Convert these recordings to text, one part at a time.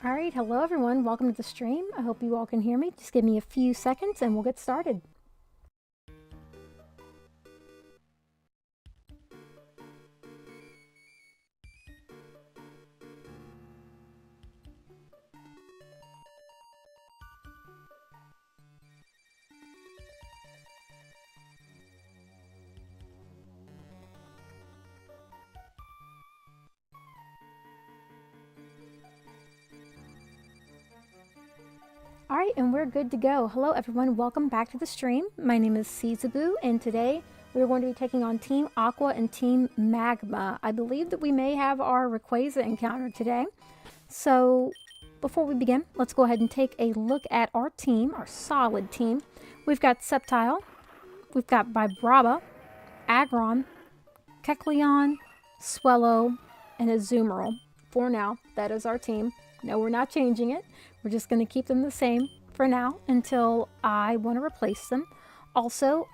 Alright, hello everyone. Welcome to the stream. I hope you all can hear me. Just give me a few seconds and we'll get started. Alright, and we're good to go. Hello everyone, welcome back to the stream. My name is Siezaboo, and today we're going to be taking on Team Aqua and Team Magma. I believe that we may have our Rayquaza encounter today. So, before we begin, let's go ahead and take a look at our team, our solid team. We've got Sceptile, we've got Vibrava, Aggron, Kecleon, Swellow, and Azumarill. For now, that is our team. No, we're not changing it. We're just going to keep them the same for now until I want to replace them. Also,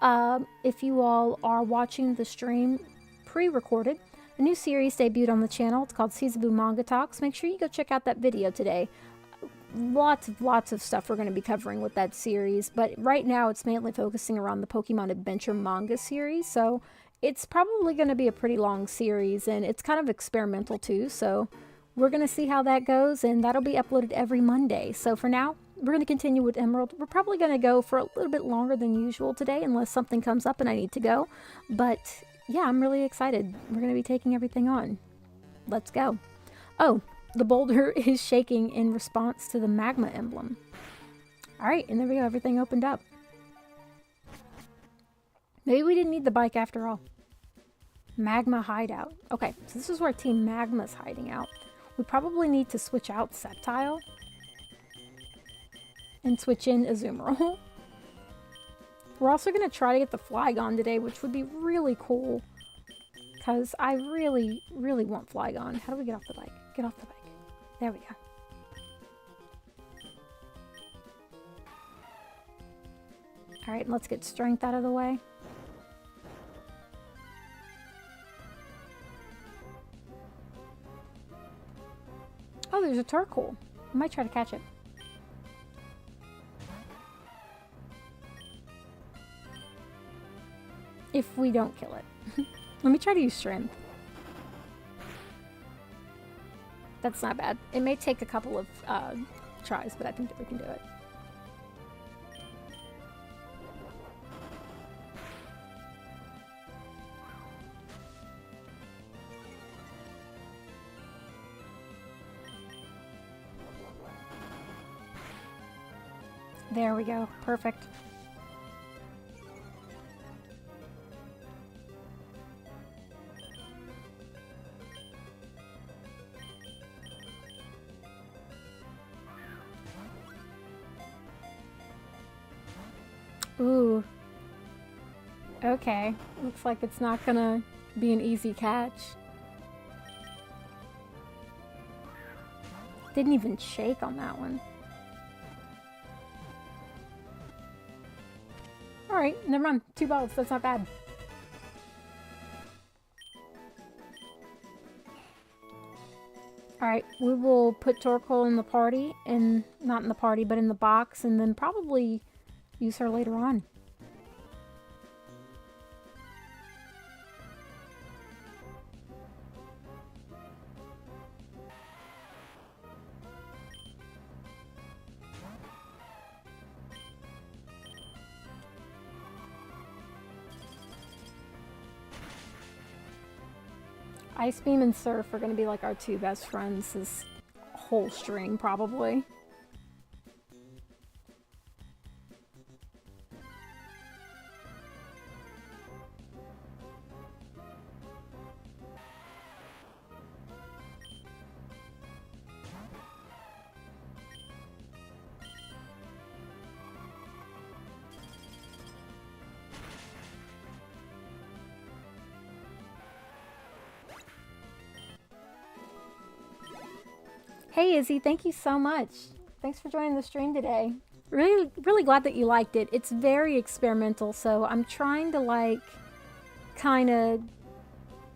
if you all are watching the stream pre-recorded, a new series debuted on the channel. It's called Siezaboo Manga Talks. Make sure you go check out that video today. Lots of stuff we're going to be covering with that series, but right now it's mainly focusing around the Pokemon Adventure manga series, so it's probably going to be a pretty long series, and it's kind of experimental too, so we're going to see how that goes, and that'll be uploaded every Monday. So for now, we're going to continue with Emerald. We're probably going to go for a little bit longer than usual today, unless something comes up and I need to go. But yeah, I'm really excited. We're going to be taking everything on. Let's go. Oh, the boulder is shaking in response to the magma emblem. Alright, and there we go. Everything opened up. Maybe we didn't need the bike after all. Magma hideout. Okay, so this is where Team Magma's hiding out. We probably need to switch out Sceptile and switch in Azumarill. We're also going to try to get the Flygon today, which would be really cool. Because I really want Flygon. How do we get off the bike? Get off the bike. There we go. Alright, let's get strength out of the way. Oh, there's a Turkle. I might try to catch it. If we don't kill it. Let me try to use strength. That's not bad. It may take a couple of tries, but I think that we can do it. There we go. Perfect. Ooh. Okay. Looks like it's not gonna be an easy catch. Didn't even shake on that one. Alright, never mind. 2 balls, that's not bad. Alright, we will put Torkoal in the party, and not in the party, but in the box, and then probably use her later on. Ice Beam and Surf are going to be like our 2 best friends this whole string, probably. Hey Izzy, thank you so much. Thanks for joining the stream today. Really glad that you liked it. It's very experimental, so I'm trying to like kind of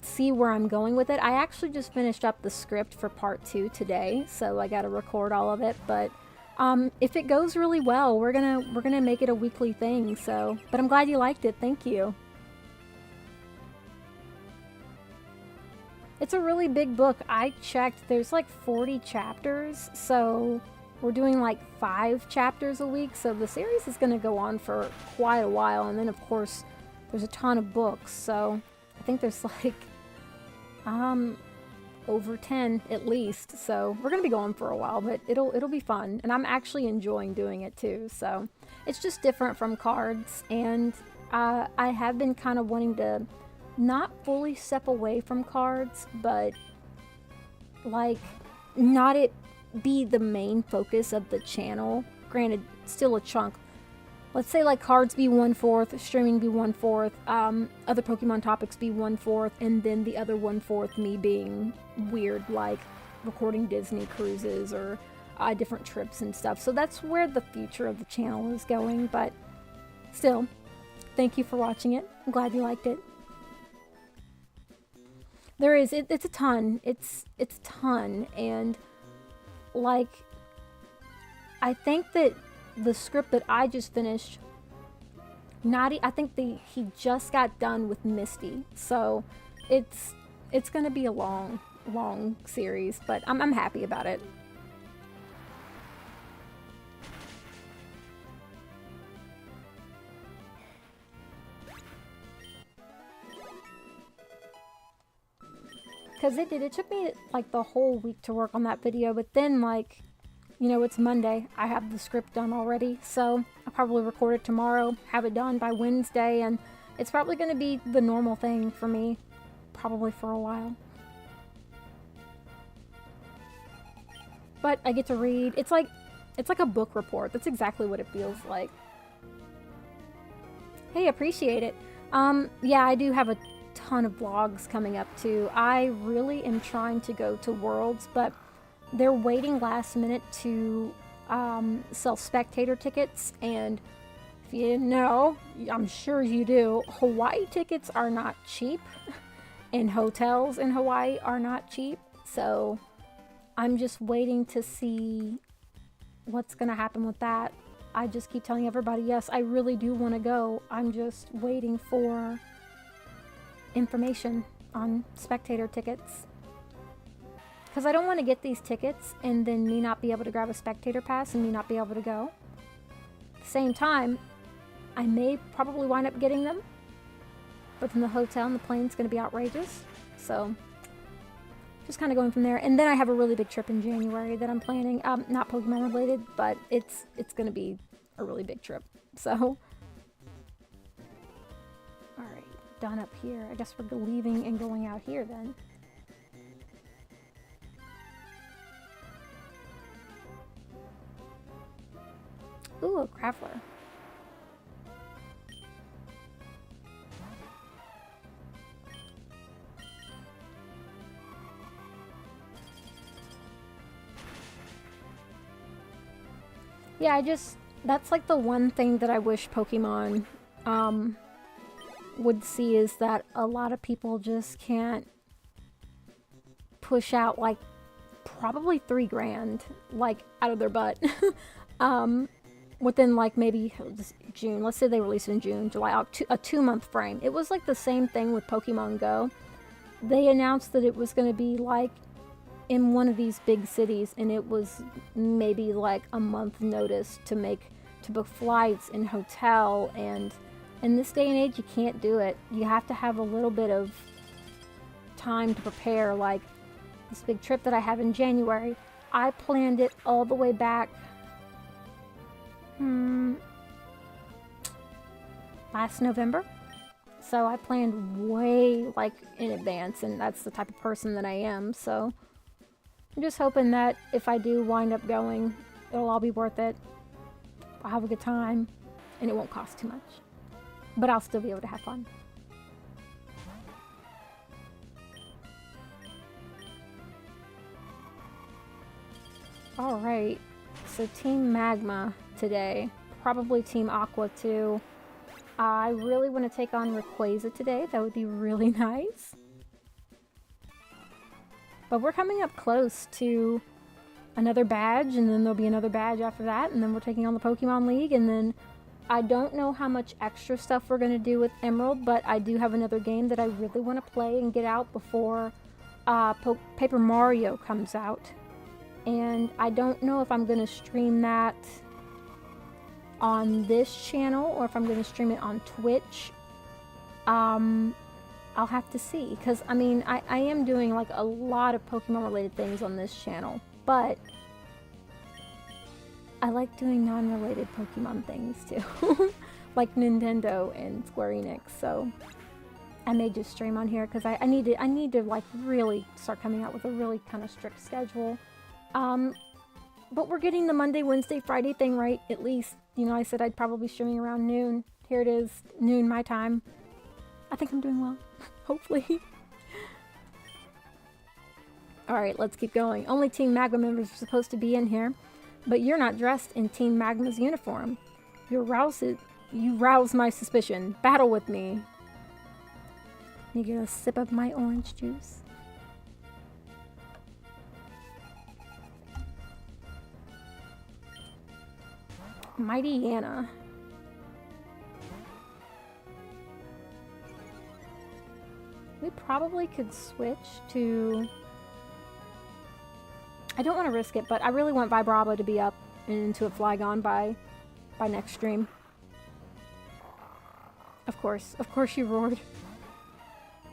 see where I'm going with it. I actually just finished up the script for part 2 today, so I got to record all of it. But if it goes really well, we're gonna make it a weekly thing. So, but I'm glad you liked it. Thank you. It's a really big book. I checked. There's like 40 chapters, so we're doing like 5 chapters a week. So the series is gonna go on for quite a while, and then of course there's a ton of books. So I think there's like over 10 at least, so we're gonna be going for a while, but it'll be fun, and I'm actually enjoying doing it too. So it's just different from cards, and I have been kind of wanting to not fully step away from cards, but like not it be the main focus of the channel. Granted, still a chunk. Let's say like cards be 1/4, streaming be 1/4, other Pokemon topics be 1/4, and then the other 1/4 me being weird, like recording Disney cruises or different trips and stuff. So that's where the future of the channel is going, but still, thank you for watching it. I'm glad you liked it. There is, it's a ton. It's a ton, and like, I think that the script that I just finished, I think he just got done with Misty, so it's gonna be a long series, but I'm happy about it. Because it took me like the whole week to work on that video, but then like, you know, it's Monday. I have the script done already, so I'll probably record it tomorrow, have it done by Wednesday, and it's probably going to be the normal thing for me, probably for a while. But I get to read. It's like a book report. That's exactly what it feels like. Hey, appreciate it. Yeah, I do have a ton of vlogs coming up too. I really am trying to go to Worlds, but they're waiting last minute to sell spectator tickets, and if you didn't know, I'm sure you do, Hawaii tickets are not cheap, and hotels in Hawaii are not cheap, so I'm just waiting to see what's gonna happen with that. I just keep telling everybody, yes, I really do want to go. I'm just waiting for information on spectator tickets. Because I don't want to get these tickets and then me not be able to grab a spectator pass and me not be able to go. At the same time, I may probably wind up getting them, but then the hotel and the plane's going to be outrageous. So, just kind of going from there. And then I have a really big trip in January that I'm planning. Not Pokemon related, but it's going to be a really big trip. So, alright, done up here. I guess we're leaving and going out here then. Ooh, a Graveler. Yeah, that's like the one thing that I wish Pokemon would see, is that a lot of people just can't push out like probably $3,000 like out of their butt. Within like maybe June. Let's say they release it in June, July, a 2-month frame. It was like the same thing with Pokemon Go. They announced that it was going to be like in one of these big cities, and it was maybe like a month notice to book flights and hotel, and in this day and age you can't do it. You have to have a little bit of time to prepare. Like this big trip that I have in January, I planned it all the way back last November, so I planned way like in advance, and that's the type of person that I am. So I'm just hoping that if I do wind up going, it'll all be worth it. I'll have a good time, and it won't cost too much, but I'll still be able to have fun. All right, so Team Magma today, probably Team Aqua too. I really want to take on Rayquaza today. That would be really nice. But we're coming up close to another badge, and then there'll be another badge after that, and then we're taking on the Pokemon League, and then I don't know how much extra stuff we're going to do with Emerald, but I do have another game that I really want to play and get out before Paper Mario comes out. And I don't know if I'm going to stream that on this channel or if I'm going to stream it on Twitch. I'll have to see, because I mean, I am doing like a lot of Pokemon related things on this channel, but I like doing non-related Pokemon things too, like Nintendo and Square Enix. So I may just stream on here because I need to like really start coming out with a really kind of strict schedule. But we're getting the Monday, Wednesday, Friday thing right, at least. You know, I said I'd probably be streaming around noon. Here it is, noon my time. I think I'm doing well, hopefully. Alright, let's keep going. Only Team Magma members are supposed to be in here, but you're not dressed in Team Magma's uniform. You rouse my suspicion. Battle with me. You get a sip of my orange juice. Mighty Anna. We probably could switch to... I don't want to risk it, but I really want Vibrava to be up and into a Flygon by next stream. Of course she roared.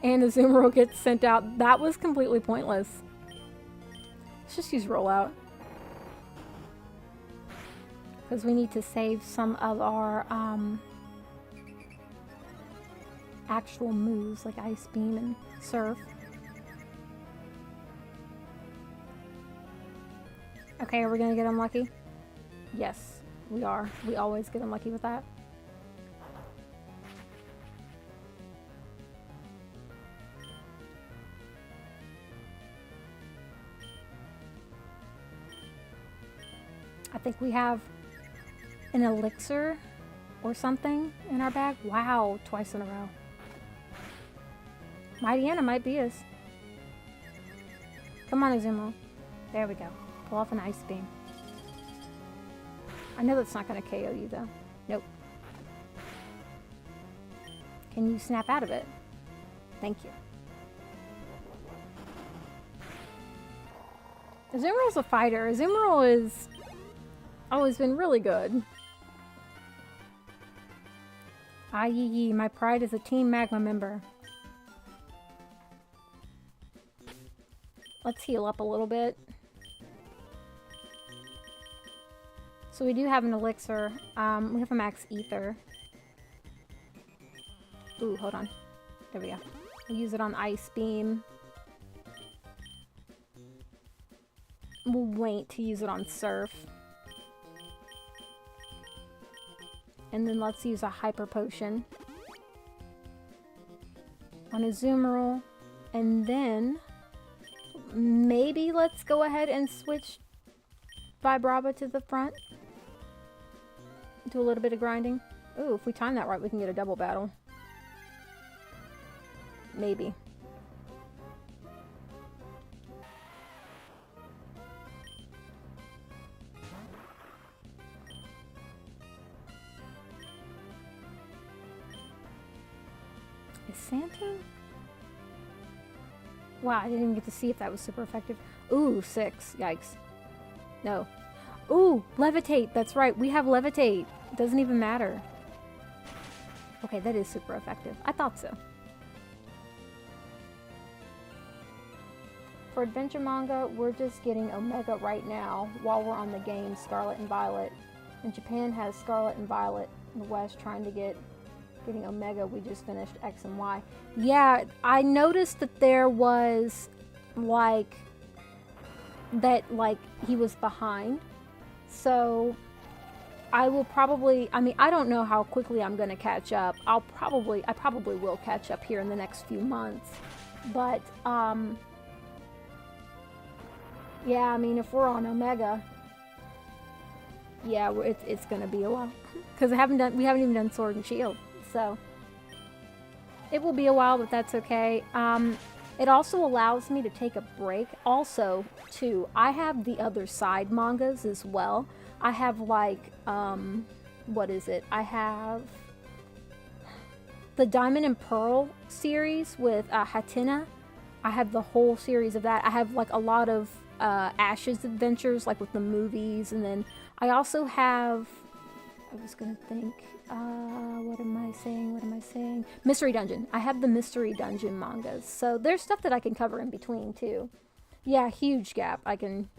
And the Azumarill gets sent out. That was completely pointless. Let's just use Rollout. Because we need to save some of our actual moves, like Ice Beam and Surf. Okay, are we gonna get unlucky? Yes, we are. We always get unlucky with that. I think we have an elixir or something in our bag. Wow, twice in a row. Mighty Anna might be us. Come on, Azumarill. There we go. Pull off an Ice Beam. I know that's not going to KO you, though. Nope. Can you snap out of it? Thank you. Azumarill's a fighter. Azumarill is always been really good. Ah, yee, my pride is a Team Magma member. Let's heal up a little bit. So we do have an elixir. We have a max ether. Ooh, hold on. There we go. We'll use it on Ice Beam. We'll wait to use it on Surf. And then let's use a Hyper Potion on Azumarill. And then maybe let's go ahead and switch Vibrava to the front. Do a little bit of grinding. Ooh, if we time that right, we can get a double battle. Maybe. Is Santa? Wow, I didn't even get to see if that was super effective. Ooh, 6. Yikes. No. Ooh, Levitate. That's right. We have Levitate. It doesn't even matter. Okay, that is super effective. I thought so. For Adventure Manga, we're just getting Omega right now while we're on the game Scarlet and Violet. And Japan has Scarlet and Violet in the West trying to getting Omega. We just finished X and Y. Yeah, I noticed that there was like he was behind. So I will probably, I mean, I don't know how quickly I'm going to catch up. I probably will catch up here in the next few months. But yeah, I mean, if we're on Omega, yeah, it's going to be a while because we haven't even done Sword and Shield. So it will be a while, but that's okay. It also allows me to take a break. Also, too, I have the other side mangas as well. I have like, what is it? I have the Diamond and Pearl series with Hatina. I have the whole series of that. I have like a lot of Ash's adventures, like with the movies, and then I also have, I was gonna think, what am I saying? Mystery Dungeon. I have the Mystery Dungeon mangas. So there's stuff that I can cover in between too. Yeah, huge gap. I can,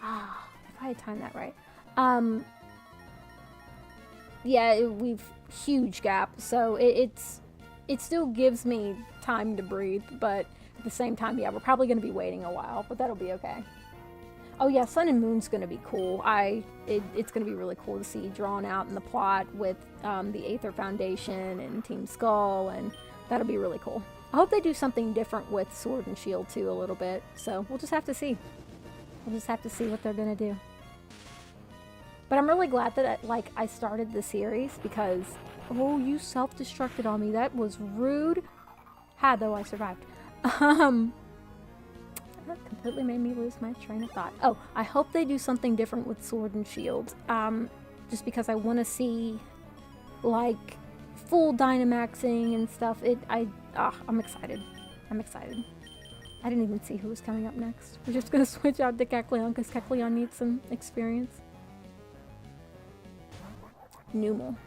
if I had timed that right. Yeah, we've huge gap. So it still gives me time to breathe, but at the same time, yeah, we're probably gonna be waiting a while, but that'll be okay. Oh yeah, Sun and Moon's gonna be cool. It's gonna be really cool to see drawn out in the plot with the Aether Foundation and Team Skull, and that'll be really cool. I hope they do something different with Sword and Shield too a little bit. So we'll just have to see. We'll just have to see what they're gonna do. But I'm really glad that I started the series because, oh, you self-destructed on me. That was rude. Ha, though I survived. That completely made me lose my train of thought. Oh, I hope they do something different with Sword and Shield. Just because I want to see, like, full Dynamaxing and stuff. I'm excited. I'm excited. I didn't even see who was coming up next. We're just going to switch out to Kecleon because Kecleon needs some experience. Numel.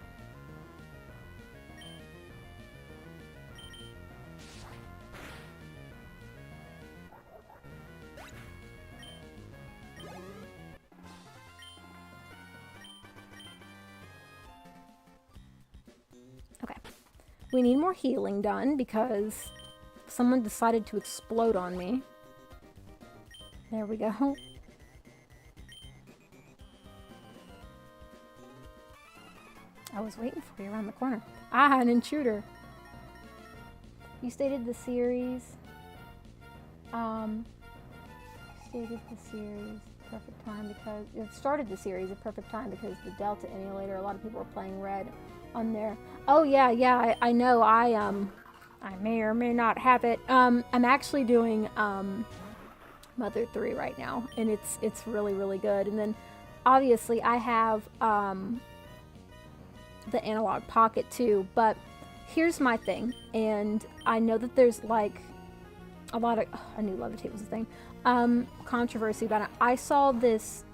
Okay. We need more healing done because someone decided to explode on me. There we go. I was waiting for you around the corner. Ah, an intruder. You stated the series. Perfect time because it started the series at perfect time because the Delta emulator. A lot of people are playing Red on there. Oh yeah, I know. I may or may not have it. I'm actually doing Mother 3 right now, and it's really good. And then obviously I have the Analog Pocket too, but here's my thing, and I know that there's like a lot of I knew Levitate was a thing, controversy about it. I saw this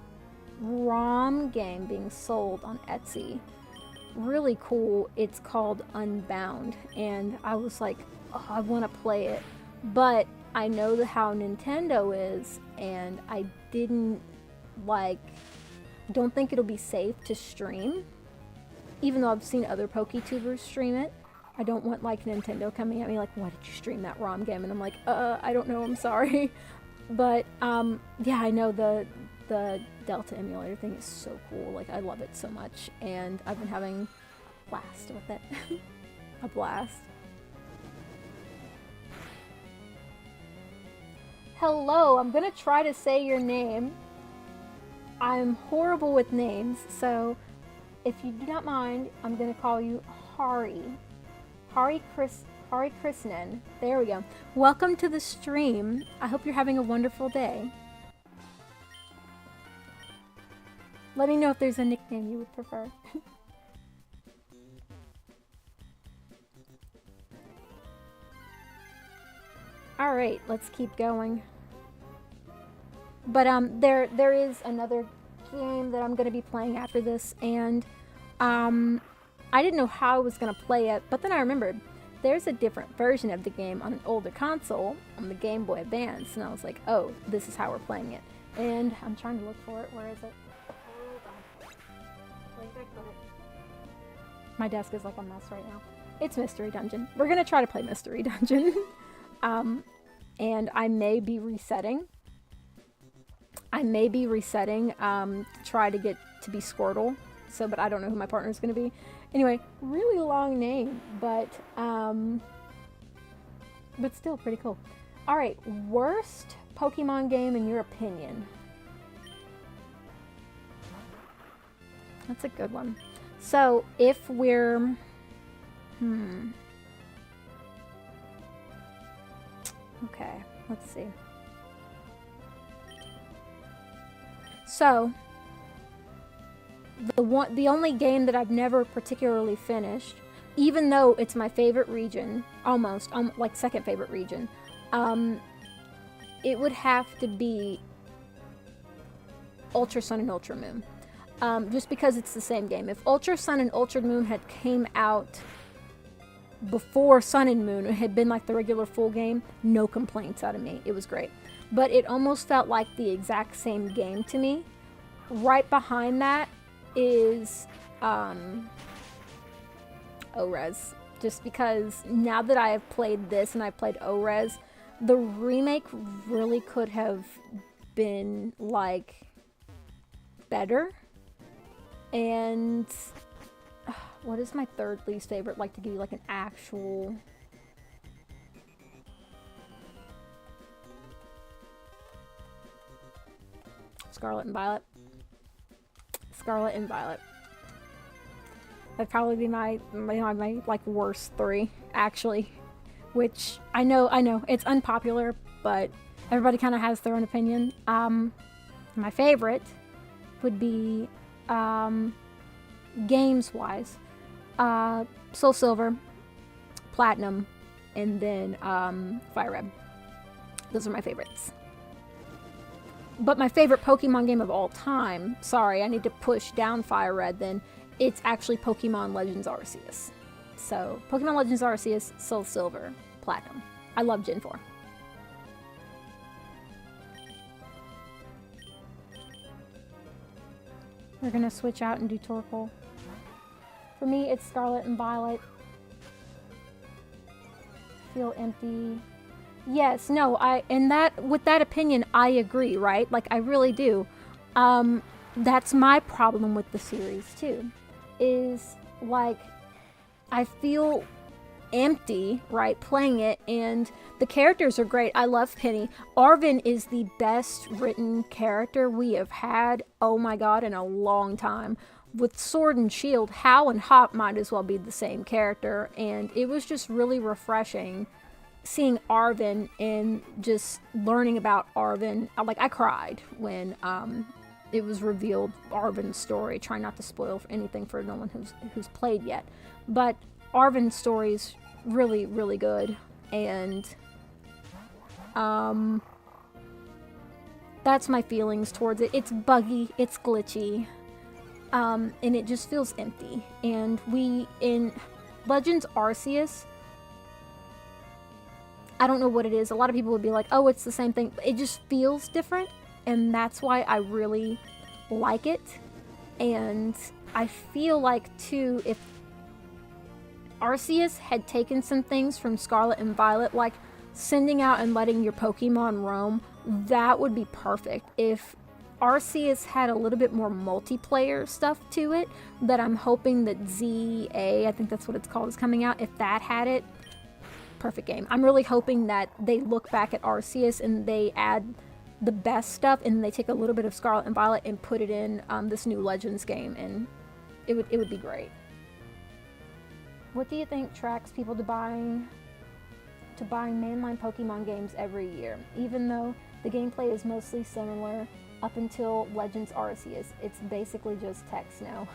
ROM game being sold on Etsy, really cool. It's called Unbound, and I was like, oh, I want to play it, but I know how Nintendo is, and I don't think it'll be safe to stream. Even though I've seen other PokeTubers stream it, I don't want like Nintendo coming at me like, why did you stream that ROM game? And I'm like, I don't know, I'm sorry. But yeah, I know the Delta emulator thing is so cool. Like, I love it so much, and I've been having a blast with it. A blast. Hello, I'm gonna try to say your name. I'm horrible with names, so if you do not mind, I'm going to call you Hari. Hari Krishnan. There we go. Welcome to the stream. I hope you're having a wonderful day. Let me know if there's a nickname you would prefer. Alright, let's keep going. But there is another game that I'm going to be playing after this, and I didn't know how I was going to play it, but then I remembered there's a different version of the game on an older console, on the Game Boy Advance, and I was like, oh, this is how we're playing it. And I'm trying to look for it. Where is it? My desk is like a mess right now. It's Mystery Dungeon. We're going to try to play Mystery Dungeon. And I may be resetting. To try to get to be Squirtle. So, but I don't know who my partner is going to be. Anyway, really long name, but still pretty cool. All right, worst Pokemon game in your opinion? That's a good one. So, if we're Okay, let's see. So, the only game that I've never particularly finished, even though it's my favorite region, almost, like second favorite region, it would have to be Ultra Sun and Ultra Moon. Just because it's the same game. If Ultra Sun and Ultra Moon had came out before Sun and Moon, it had been like the regular full game, no complaints out of me. It was great. But it almost felt like the exact same game to me. Right behind that is ORES. Just because now that I have played this and I played ORES, the remake really could have been like better. And what is my third least favorite? Like to give you like an actual... Scarlet and Violet. Scarlet and Violet. That'd probably be my like worst three, actually. Which I know it's unpopular, but everybody kind of has their own opinion. My favorite would be games wise, Soul Silver, Platinum, and then Fire Red. Those are my favorites. But my favorite Pokemon game of all time, sorry, I need to push down Fire Red, then it's actually Pokemon Legends Arceus. So, Pokemon Legends Arceus, Soul Silver, Platinum. I love Gen 4. We're gonna switch out and do Torkoal. For me, it's Scarlet and Violet. Feel empty. Yes, no, with that opinion, I agree, right? Like, I really do. That's my problem with the series, too. Is, like, I feel empty, right, playing it, and the characters are great. I love Penny. Arven is the best written character we have had, oh my god, in a long time. With Sword and Shield, Hal and Hop might as well be the same character, and it was just really refreshing seeing Arven and just learning about Arven. Like, I cried when it was revealed Arven's story. Try not to spoil anything for no one who's played yet, but Arven's story is really, really good, and that's my feelings towards it. It's buggy, it's glitchy, and it just feels empty. And in Legends Arceus, I don't know what it is. A lot of people would be like, oh, it's the same thing. It just feels different, and that's why I really like it. And I feel like, too, if Arceus had taken some things from Scarlet and Violet, like sending out and letting your Pokemon roam, that would be perfect. If Arceus had a little bit more multiplayer stuff to it, that I'm hoping that ZA, I think that's what it's called, is coming out. If that had it, perfect game. I'm really hoping that they look back at Arceus and they add the best stuff, and they take a little bit of Scarlet and Violet and put it in this new Legends game, and it would be great. What do you think tracks people to buying mainline Pokemon games every year? Even though the gameplay is mostly similar up until Legends Arceus, it's basically just text now.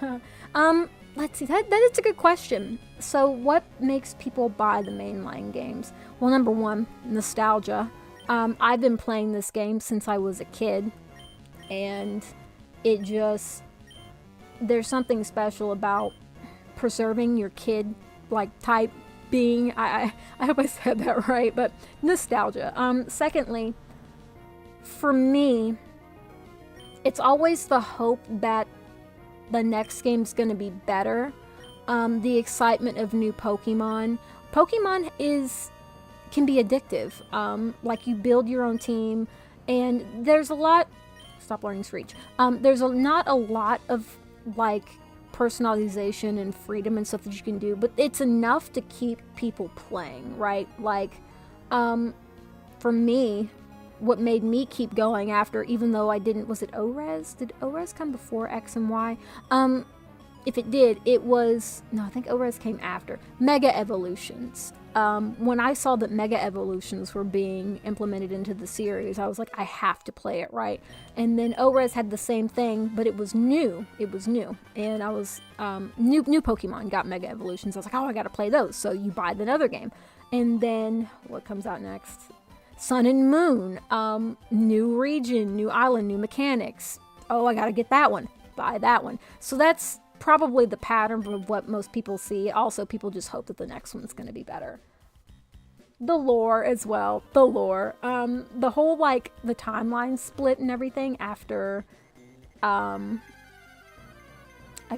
Let's see, that is a good question. So what makes people buy the mainline games? Well, number one, nostalgia. I've been playing this game since I was a kid, and there's something special about preserving your kid type being. I hope I said that right, but nostalgia. Secondly, for me, it's always the hope that the next game's going to be better. The excitement of new Pokemon. Pokemon can be addictive. Like, you build your own team, and there's a lot... Stop learning Screech. There's not a lot of, personalization and freedom and stuff that you can do, but it's enough to keep people playing, right? For me, what made me keep going after, even though I didn't... Was it ORES? Did ORES come before X and Y? If it did, it was... No, I think ORES came after. Mega Evolutions. when I saw that Mega Evolutions were being implemented into the series, I was like, I have to play it, right? And then ORES had the same thing, but it was new. It was new. And I was, new Pokemon got Mega Evolutions. I was like, oh, I gotta play those. So you buy another game. And then, what comes out next? Sun and Moon, new region, new island, new mechanics. Oh, I gotta get that one. Buy that one. So that's probably the pattern of what most people see. Also, people just hope that the next one's going to be better. The lore as well. The lore. The whole, like, the timeline split and everything after, I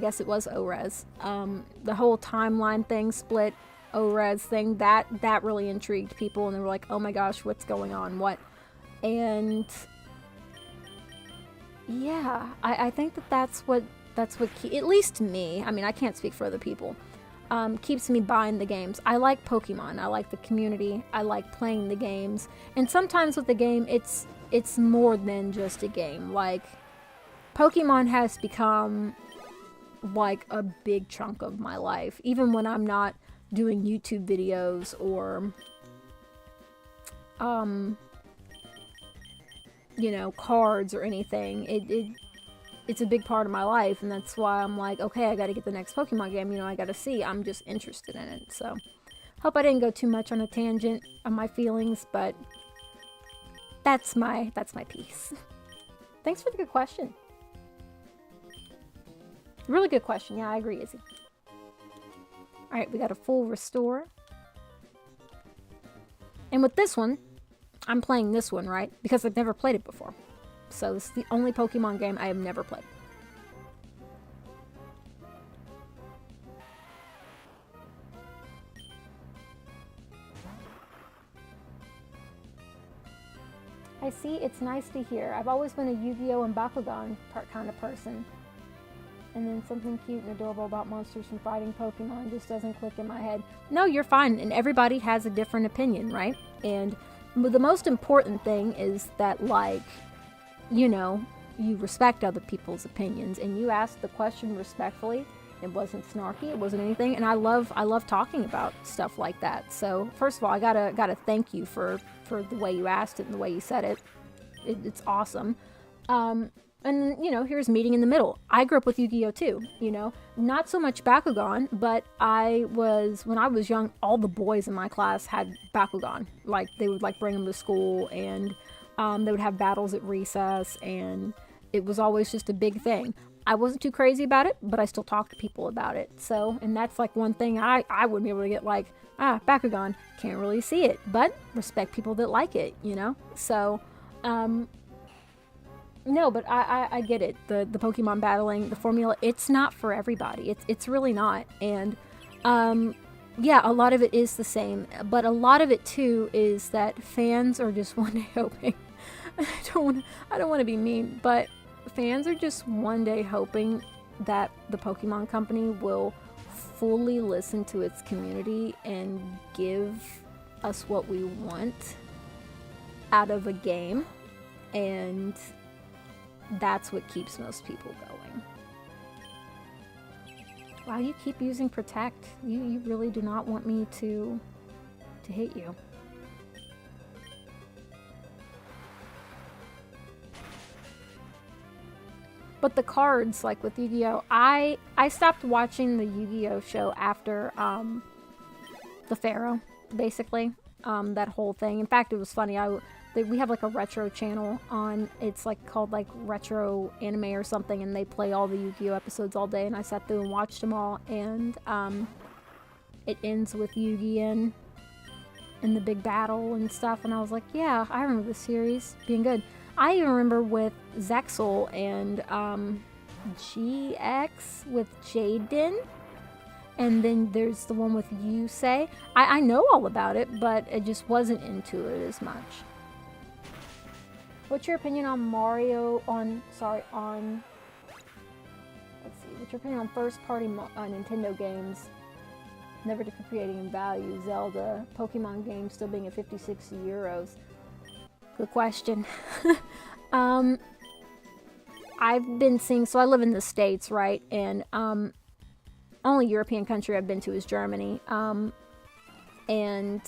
guess it was ORES. The whole timeline thing split, ORES thing, that really intrigued people, and they were like, oh my gosh, what's going on? What? And yeah, I think that's what at least me, I mean, I can't speak for other people, keeps me buying the games. I like Pokemon. I like the community. I like playing the games. And sometimes with the game, it's more than just a game. Like, Pokemon has become like a big chunk of my life. Even when I'm not doing YouTube videos or, you know, cards or anything. It's a big part of my life, and that's why I'm like, okay, I gotta get the next Pokemon game, you know, I gotta see. I'm just interested in it, so. Hope I didn't go too much on a tangent on my feelings, but that's my piece. Thanks for the good question. Really good question. Yeah, I agree, Izzy. Alright, we got a full restore. And with this one, I'm playing this one, right? Because I've never played it before. So this is the only Pokemon game I have never played. I see, it's nice to hear. I've always been a Yu-Gi-Oh! And Bakugan kind of person. And then something cute and adorable about monsters and fighting Pokemon just doesn't click in my head. No, you're fine. And everybody has a different opinion, right? And the most important thing is that, like, you know, you respect other people's opinions and you ask the question respectfully. It wasn't snarky, it wasn't anything, and I love talking about stuff like that. So first of all, I gotta thank you for the way you asked it and the way you said it. It's awesome. And you know, here's meeting in the middle. I grew up with Yu-Gi-Oh too, you know, not so much Bakugan, but when I was young, all the boys in my class had Bakugan. Like, they would like bring them to school, and they would have battles at recess, and it was always just a big thing. I wasn't too crazy about it, but I still talk to people about it. So, and that's like one thing I wouldn't be able to get, like, Bakugan, can't really see it, but respect people that like it, you know? So, no, but I get it. The Pokemon battling, the formula, it's not for everybody. It's really not. And, yeah, a lot of it is the same, but a lot of it too is that fans are just one day hoping. I don't want to be mean, but fans are just one day hoping that the Pokemon Company will fully listen to its community and give us what we want out of a game, and that's what keeps most people going. Wow, you keep using protect. You really do not want me to hit you. But the cards, like with Yu-Gi-Oh, I stopped watching the Yu-Gi-Oh show after the Pharaoh, basically. That whole thing. In fact, it was funny. We have like a retro channel on, it's like called like Retro Anime or something, and they play all the Yu-Gi-Oh episodes all day, and I sat through and watched them all, and it ends with Yu-Gi-In and the big battle and stuff, and I was like, yeah, I remember the series being good. I even remember with Zexal and GX with Jaden, and then there's the one with Yusei. I know all about it, but I just wasn't into it as much. What's your opinion on let's see, what's your opinion on first-party Nintendo games never depreciating in value? Zelda, Pokemon games still being at 50-60 euros? Good question. I've been seeing, so I live in the States, right? And only European country I've been to is Germany. and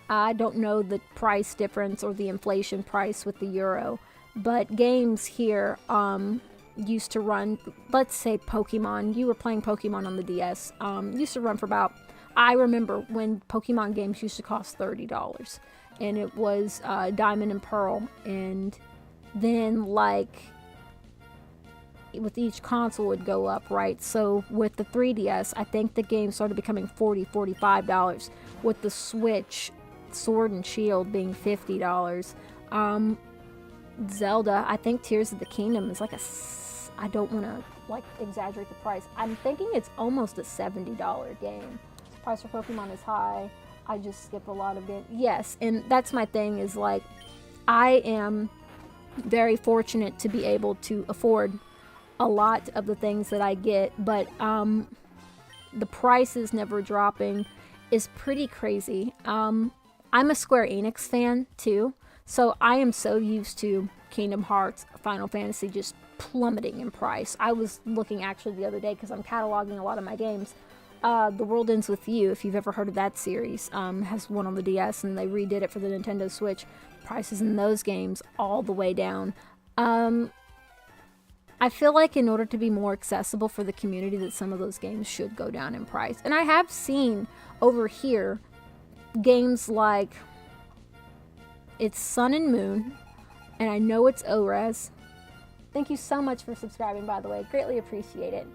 I don't know the price difference or the inflation price with the euro, but games here used to run, let's say Pokemon, you were playing Pokemon on the DS, used to run for about, I remember when Pokemon games used to cost $30, and it was Diamond and Pearl, and then like with each console would go up, right? So with the 3DS, I think the game started becoming $45. With the Switch, Sword and Shield being $50. Zelda, I think Tears of the Kingdom is like I don't want to like exaggerate the price. I'm thinking it's almost a $70 game. The price for Pokemon is high. I just skip a lot of games. Yes, and that's my thing is like, I am very fortunate to be able to afford a lot of the things that I get, but the prices never dropping is pretty crazy. I'm a Square Enix fan too, so I am so used to Kingdom Hearts, Final Fantasy just plummeting in price. I was looking actually the other day because I'm cataloging a lot of my games. The World Ends With You, if you've ever heard of that series, has one on the DS and they redid it for the Nintendo Switch. Prices in those games all the way down. I feel like in order to be more accessible for the community that some of those games should go down in price. And I have seen over here games like it's Sun and Moon, and I know it's ORES. Thank you so much for subscribing, by the way. Greatly appreciate it.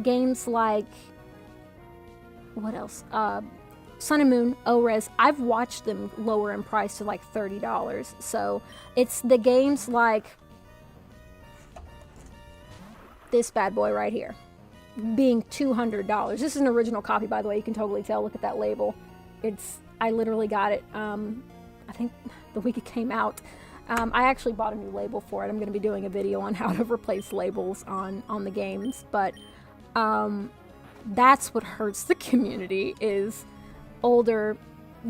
Games like, what else? Sun and Moon, ORES, I've watched them lower in price to like $30. So it's the games like this bad boy right here being $200. This is an original copy, by the way. You can totally tell. Look at that label. I literally got it, I think the week it came out. I actually bought a new label for it. I'm going to be doing a video on how to replace labels on the games, but that's what hurts the community is older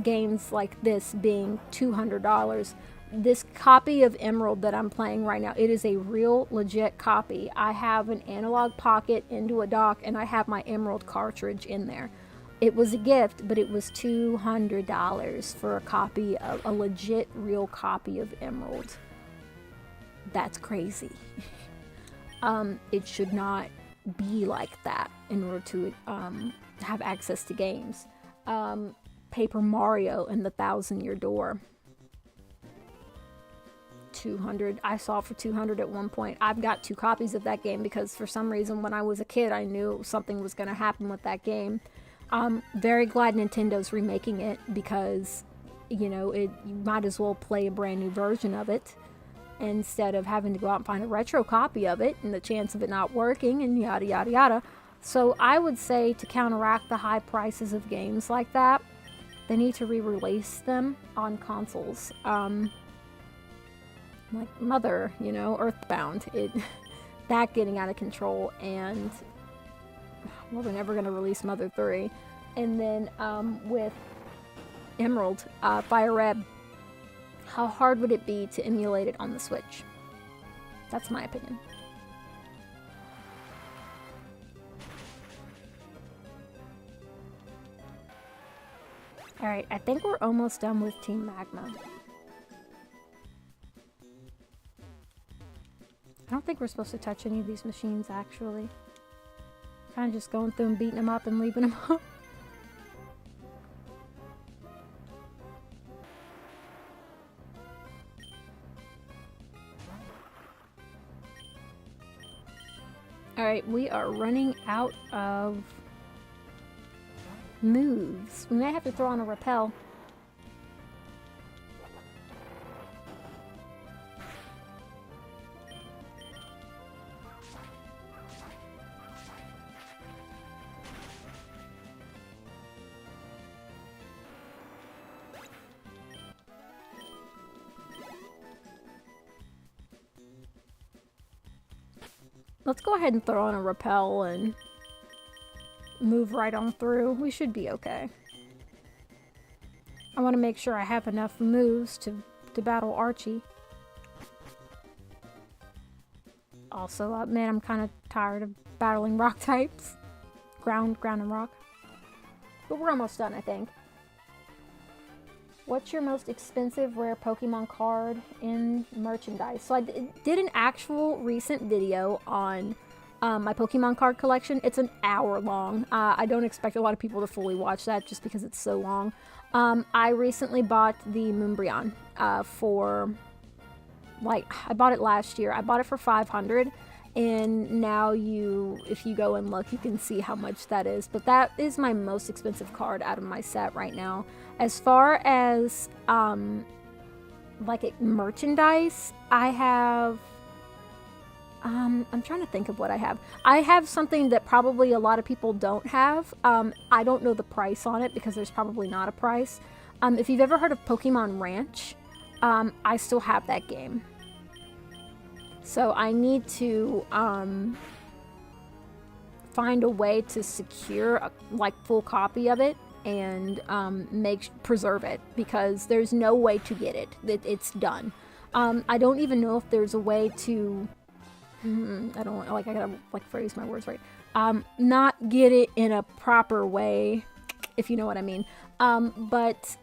games like this being $200. This copy of Emerald that I'm playing right now, it is a real legit copy. I have an analog pocket into a dock, and I have my Emerald cartridge in there. It was a gift, but it was $200 for a copy of a legit real copy of Emerald. That's crazy. It should not be like that in order to have access to games. Paper Mario and the Thousand-Year Door. 200. I saw for 200 at one point. I've got 2 copies of that game because for some reason when I was a kid I knew something was going to happen with that game. I'm very glad Nintendo's remaking it because, you know, you might as well play a brand new version of it instead of having to go out and find a retro copy of it and the chance of it not working and yada yada yada. So I would say to counteract the high prices of games like that, they need to re-release them on consoles. Like Mother, you know, Earthbound, that getting out of control, and well, they're never going to release Mother 3. And then with Emerald, Fire Red, how hard would it be to emulate it on the Switch? That's my opinion. Alright, I think we're almost done with Team Magma. I don't think we're supposed to touch any of these machines, actually. Kind of just going through and beating them up and leaving them up. Alright, we are running out of moves. We may have to throw on a rappel. Let's go ahead and throw on a rappel and move right on through. We should be okay. I want to make sure I have enough moves to battle Archie. Also, man, I'm kind of tired of battling rock types. Ground and rock. but we're almost done, I think. What's your most expensive rare Pokemon card in merchandise? So I did an actual recent video on my Pokemon card collection. It's an hour long. I don't expect a lot of people to fully watch that just because it's so long. I recently bought the Moonbryon for, like, I bought it last year. I bought it for $500, and now if you go and look, you can see how much that is. But that is my most expensive card out of my set right now. As far as like merchandise, I have I'm trying to think of what I have. I have something that probably a lot of people don't have. I don't know the price on it because there's probably not a price. If you've ever heard of Pokemon Ranch, I still have that game. So I need to find a way to secure a full copy of it and preserve it, because there's no way to get it. It's done. I don't even know if there's a way to I don't I gotta phrase my words right. Not get it in a proper way, if you know what I mean. But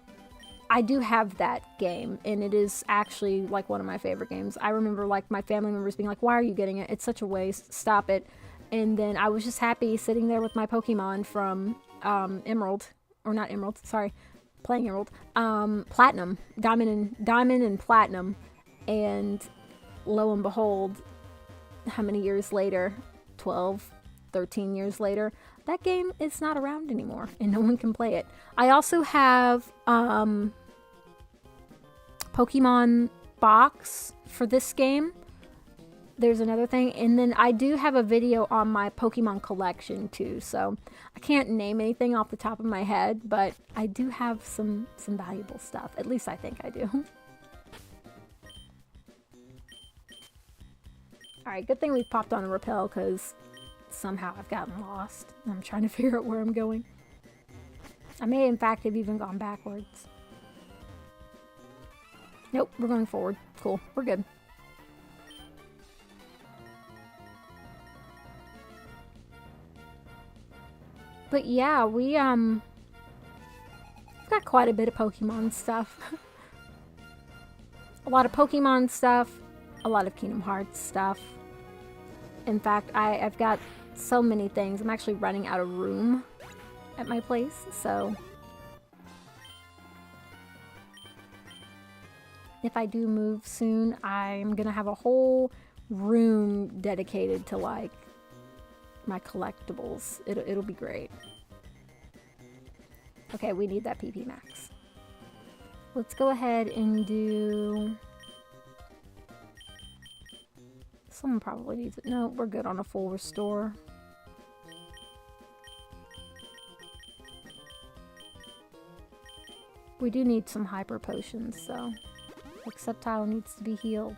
I do have that game, and it is actually like one of my favorite games. I remember like my family members being like, "Why are you getting it? It's such a waste. Stop it." And then I was just happy sitting there with my Pokemon from Emerald, or not Emerald, sorry, playing Emerald, Platinum, Diamond and Platinum, and lo and behold, how many years later, 12, 13 years later, that game is not around anymore and no one can play it. I also have Pokemon box for this game. There's another thing, and then I do have a video on my Pokemon collection too, so I can't name anything off the top of my head, but I do have some valuable stuff. At least I think I do. Alright, good thing we popped on a rappel, because somehow I've gotten lost. I'm trying to figure out where I'm going. I may, in fact, have even gone backwards. Nope, we're going forward. Cool, we're good. But yeah, we've got quite a bit of Pokemon stuff. A lot of Pokemon stuff, a lot of Kingdom Hearts stuff. In fact, I've got so many things. I'm actually running out of room at my place, so if I do move soon, I'm gonna have a whole room dedicated to like my collectibles. It'll be great. Okay, we need that PP Max. Let's go ahead and do... Someone probably needs it. No, we're good on a full restore. We do need some hyper potions, so Sceptile needs to be healed.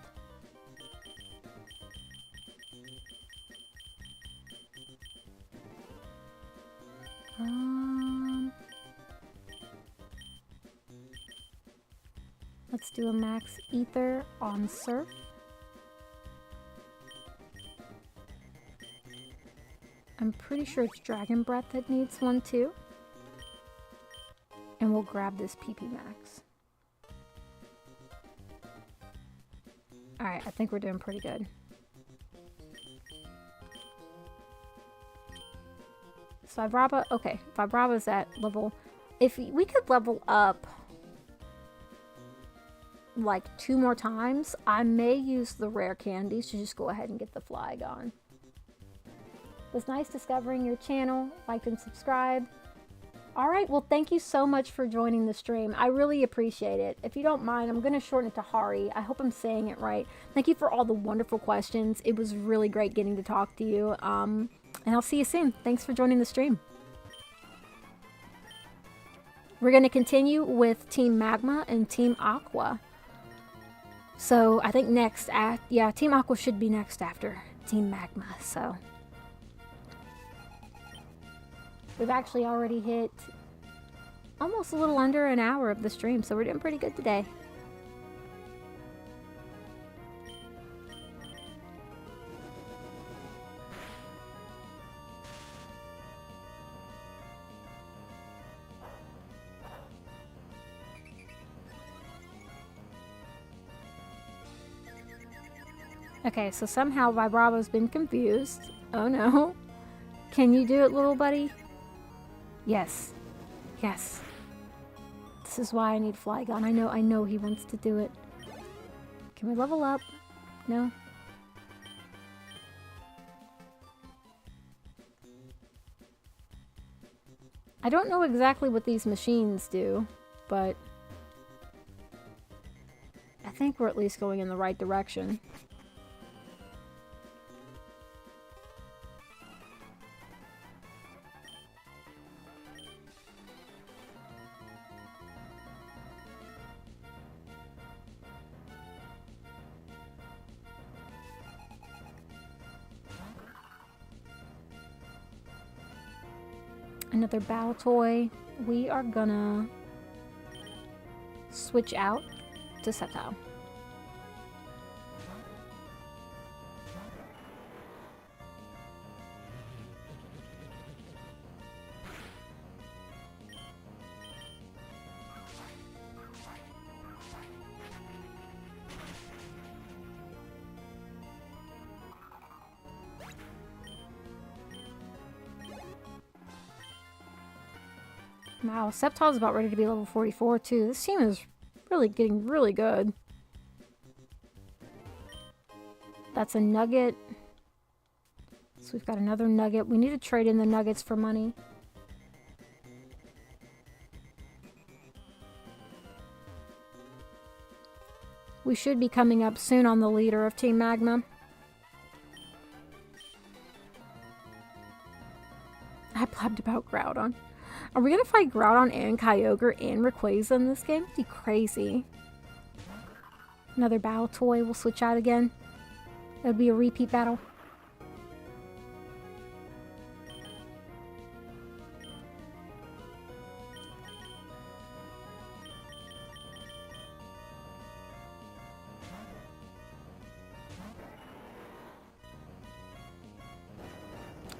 Let's do a max ether on Surf. I'm pretty sure it's Dragon Breath that needs one too. And we'll grab this PP Max. Alright, I think we're doing pretty good. So Vibrava, okay, Vibrava's at level... If we could level up like 2 more times, I may use the rare candies to just go ahead and get the Flygon. It was nice discovering your channel. Like and subscribe. Alright, well thank you so much for joining the stream. I really appreciate it. If you don't mind, I'm going to shorten it to Hari. I hope I'm saying it right. Thank you for all the wonderful questions. It was really great getting to talk to you. And I'll see you soon. Thanks for joining the stream. We're going to continue with Team Magma and Team Aqua. So I think next, yeah, Team Aqua should be next after Team Magma, so... We've actually already hit almost a little under an hour of the stream, so we're doing pretty good today. Okay, so somehow Vibrabo's been confused. Oh no. Can you do it, little buddy? Yes. Yes. This is why I need Flygon. I know he wants to do it. Can we level up? No? I don't know exactly what these machines do, but I think we're at least going in the right direction. Another battle toy. We are gonna switch out to Sceptile. Wow, Sceptile's about ready to be level 44 too. This team is really getting really good. That's a nugget. So we've got another nugget. We need to trade in the nuggets for money. We should be coming up soon on the leader of Team Magma. I blabbed about Groudon. Are we gonna fight Groudon and Kyogre and Rayquaza in this game? It'd be crazy. Another battle toy. We'll switch out again. That'd be a repeat battle.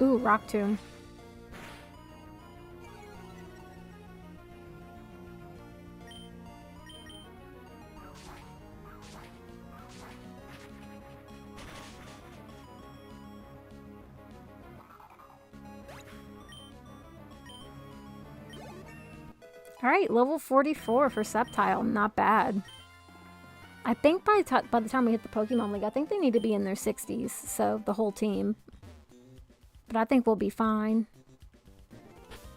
Ooh, Rock Tomb. Alright, level 44 for Sceptile. Not bad. I think by the time we hit the Pokemon League, I think they need to be in their 60s. So, the whole team. But I think we'll be fine.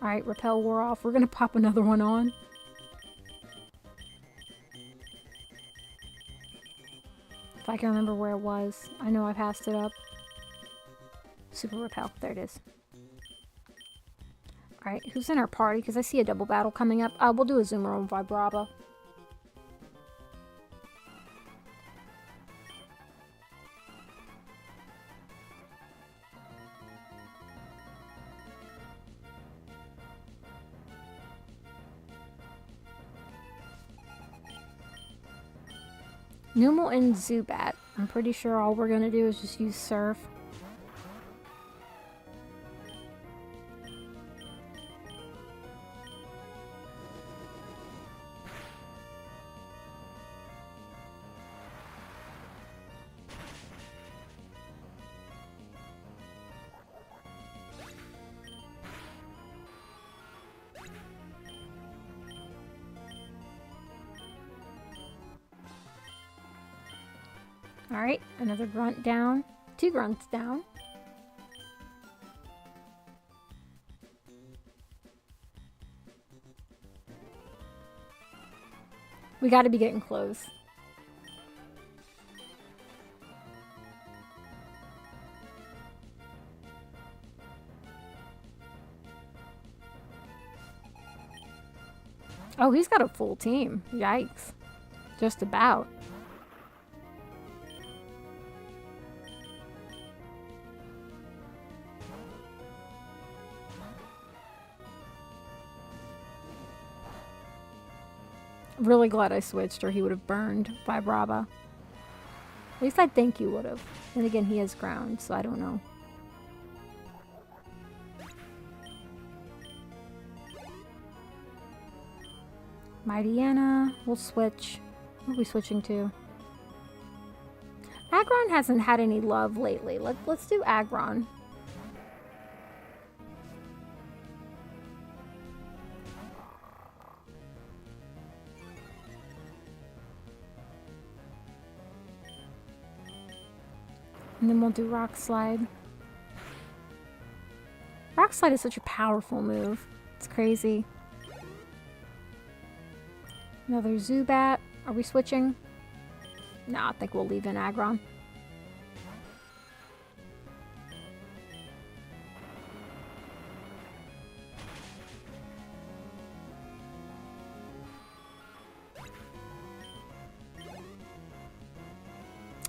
Alright, Repel wore off. We're going to pop another one on. If I can remember where it was. I know I passed it up. Super Repel. There it is. Alright, who's in our party? Because I see a double battle coming up. We'll do a Zoomer on Vibrava. Numel and Zubat. I'm pretty sure all we're going to do is just use Surf. Alright, another grunt down. 2 grunts down. We gotta be getting close. Oh, he's got a full team. Yikes. Just about. Really glad I switched or he would have burned Vibrava. At least I think he would have. Then again, he has ground, so I don't know. Mightyena, we'll switch. What are we switching to? Aggron hasn't had any love lately. Let's do Aggron. And then we'll do Rock Slide. Rock Slide is such a powerful move. It's crazy. Another Zubat. Are we switching? No, I think we'll leave in Aggron.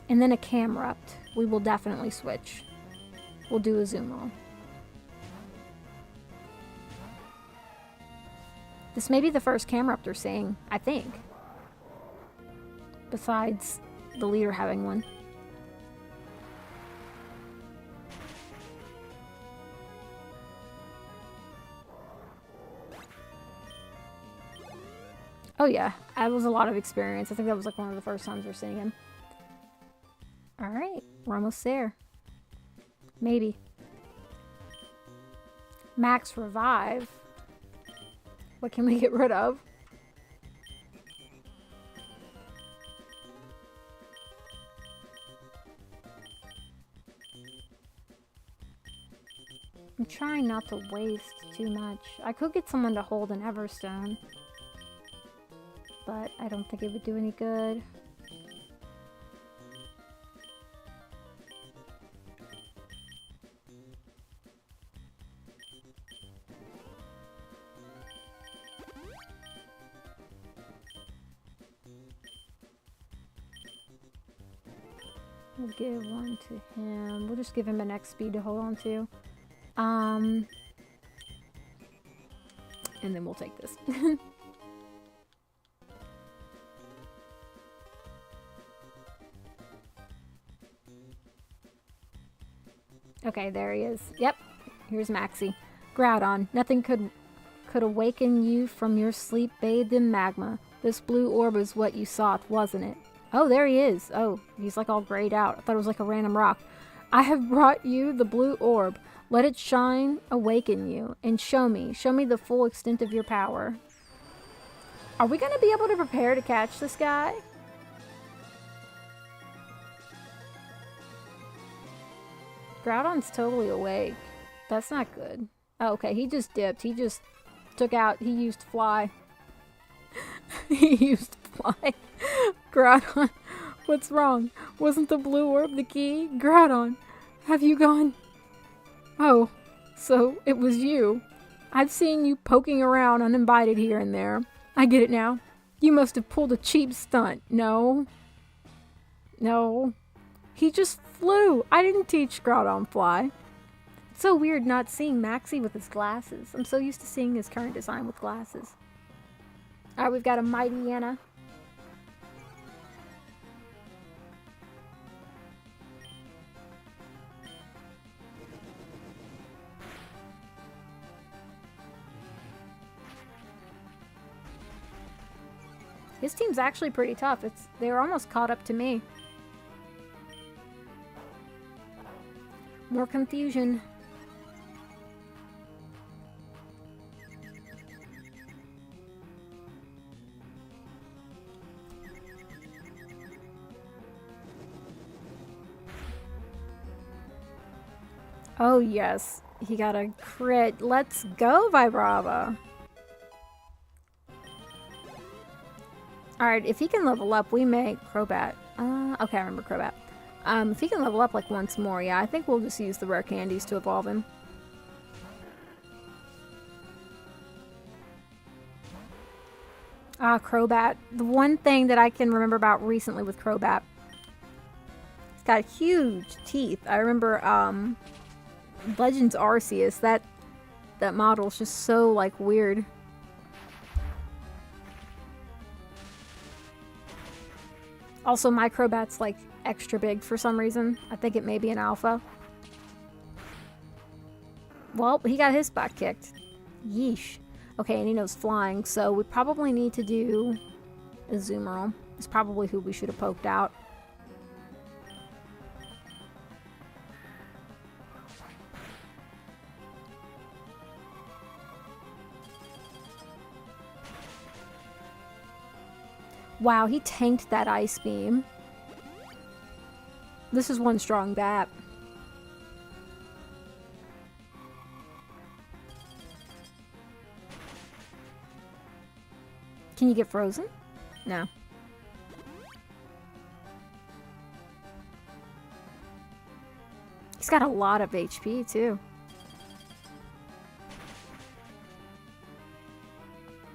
And then a Camerupt. We will definitely switch. We'll do a Zoomer. This may be the first Camerupt they're seeing, I think. Besides the leader having one. Oh yeah, that was a lot of experience. I think that was like one of the first times we're seeing him. Alright, we're almost there. Maybe. Max Revive. What can we get rid of? I'm trying not to waste too much. I could get someone to hold an Everstone, but I don't think it would do any good. We'll give one to him. We'll just give him an X speed to hold on to. And then we'll take this. Okay, there he is. Yep, here's Maxie. Groudon, nothing could awaken you from your sleep bathed in magma. This blue orb is what you sought, wasn't it? Oh, there he is. Oh, he's like all grayed out. I thought it was like a random rock. I have brought you the blue orb. Let it shine, awaken you, and show me the full extent of your power. Are we going to be able to prepare to catch this guy? Groudon's totally awake. That's not good. Oh, okay, he just dipped. He just took out, he used Fly. He used Fly. Groudon, what's wrong? Wasn't the blue orb the key? Groudon, have you gone? Oh, so it was you. I've seen you poking around uninvited here and there. I get it now. You must have pulled a cheap stunt. No. No. He just flew. I didn't teach Groudon Fly. It's so weird not seeing Maxie with his glasses. I'm so used to seeing his current design with glasses. Alright, we've got a Mighty Anna. His team's actually pretty tough. They're almost caught up to me. More confusion. Oh yes, he got a crit. Let's go, Vibrava. Alright, if he can level up, we may... Crobat. Okay, I remember Crobat. If he can level up like once more, yeah, I think we'll just use the rare candies to evolve him. Crobat. The one thing that I can remember about recently with Crobat. It's got huge teeth. I remember, Legends Arceus, that model's just so, like, weird. Also, my Crobat's, like, extra big for some reason. I think it may be an alpha. Well, he got his butt kicked. Yeesh. Okay, and he knows flying, so we probably need to do a Azumarill. It's probably who we should have poked out. Wow, he tanked that ice beam. This is one strong bat. Can you get frozen? No. He's got a lot of HP too.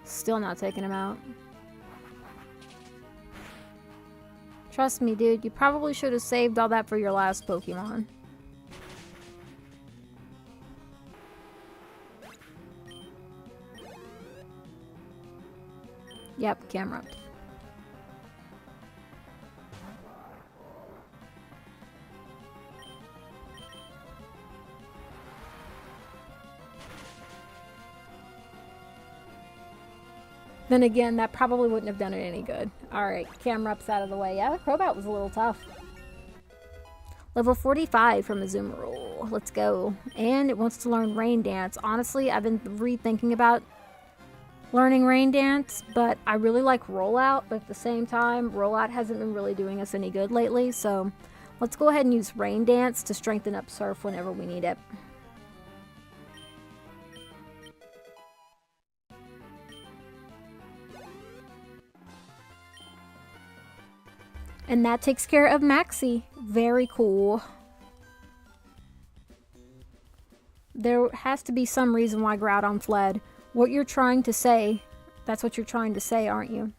Still not taking him out. Trust me, dude, you probably should have saved all that for your last Pokemon. Yep, camera. Then again, that probably wouldn't have done it any good. Alright, camera up's out of the way. Yeah, the Crobat was a little tough. Level 45 from Azumarill. Let's go. And it wants to learn Rain Dance. Honestly, I've been rethinking about learning Rain Dance, but I really like Rollout, but at the same time, Rollout hasn't been really doing us any good lately, so let's go ahead and use Rain Dance to strengthen up Surf whenever we need it. And that takes care of Maxie. Very cool. There has to be some reason why Groudon fled. What you're trying to say, that's what you're trying to say, aren't you?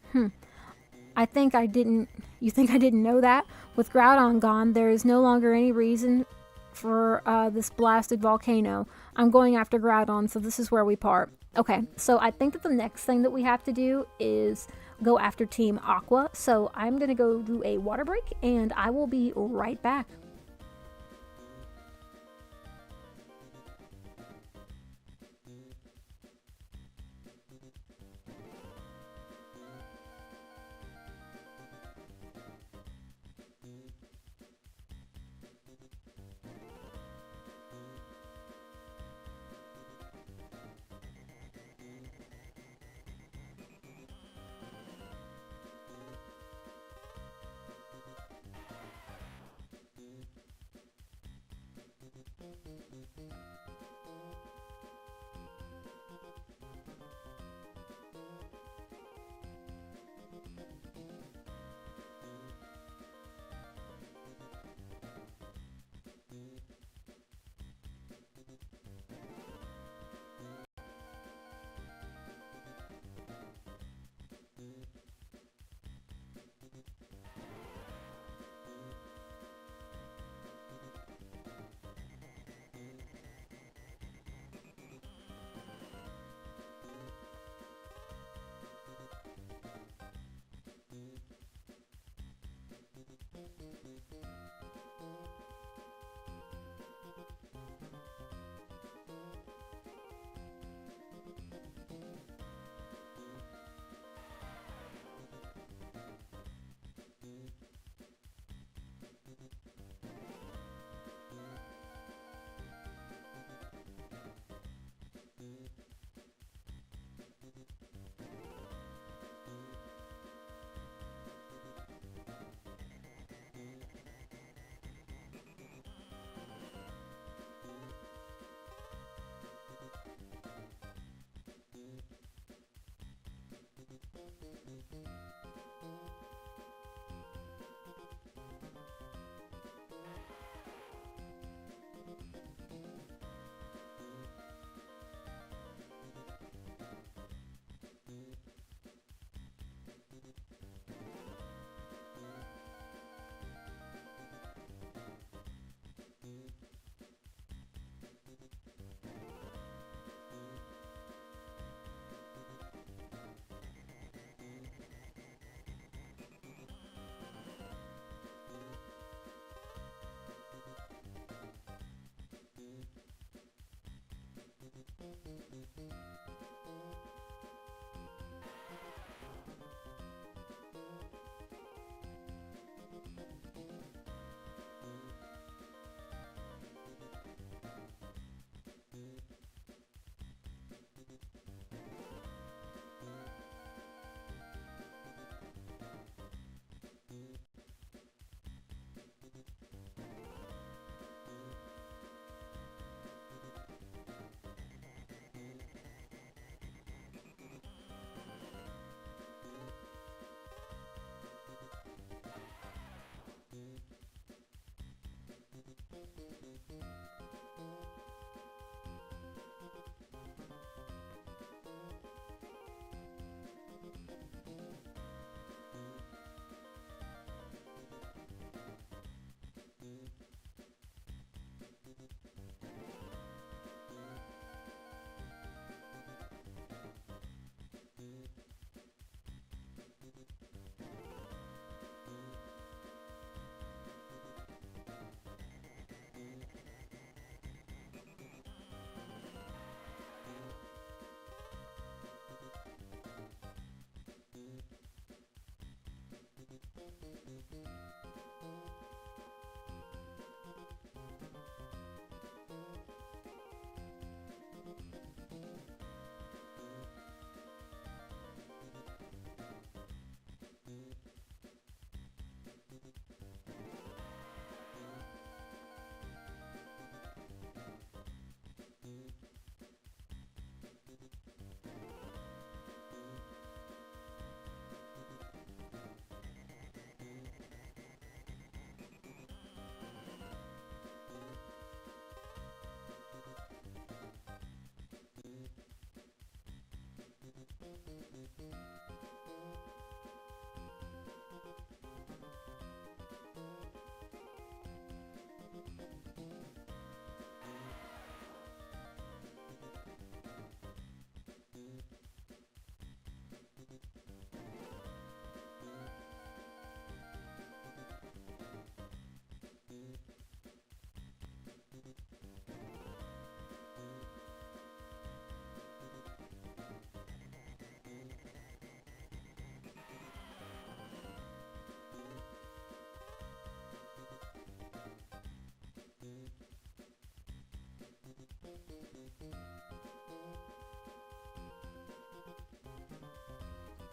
I think I didn't, you think I didn't know that? With Groudon gone, there is no longer any reason for this blasted volcano. I'm going after Groudon, so this is where we part. Okay, so I think that the next thing that we have to do is go after Team Aqua. So I'm going to go do a water break, and I will be right back.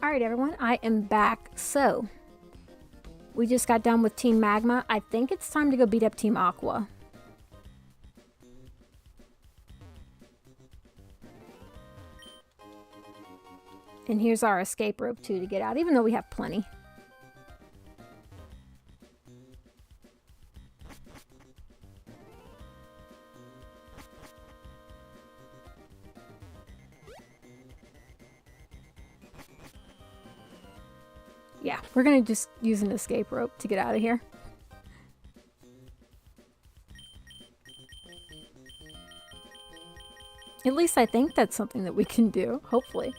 Alright everyone, I am back. So, we just got done with Team Magma. I think it's time to go beat up Team Aqua. And here's our escape rope too to get out, even though we have plenty. Yeah, we're gonna just use an escape rope to get out of here. At least I think that's something that we can do, hopefully.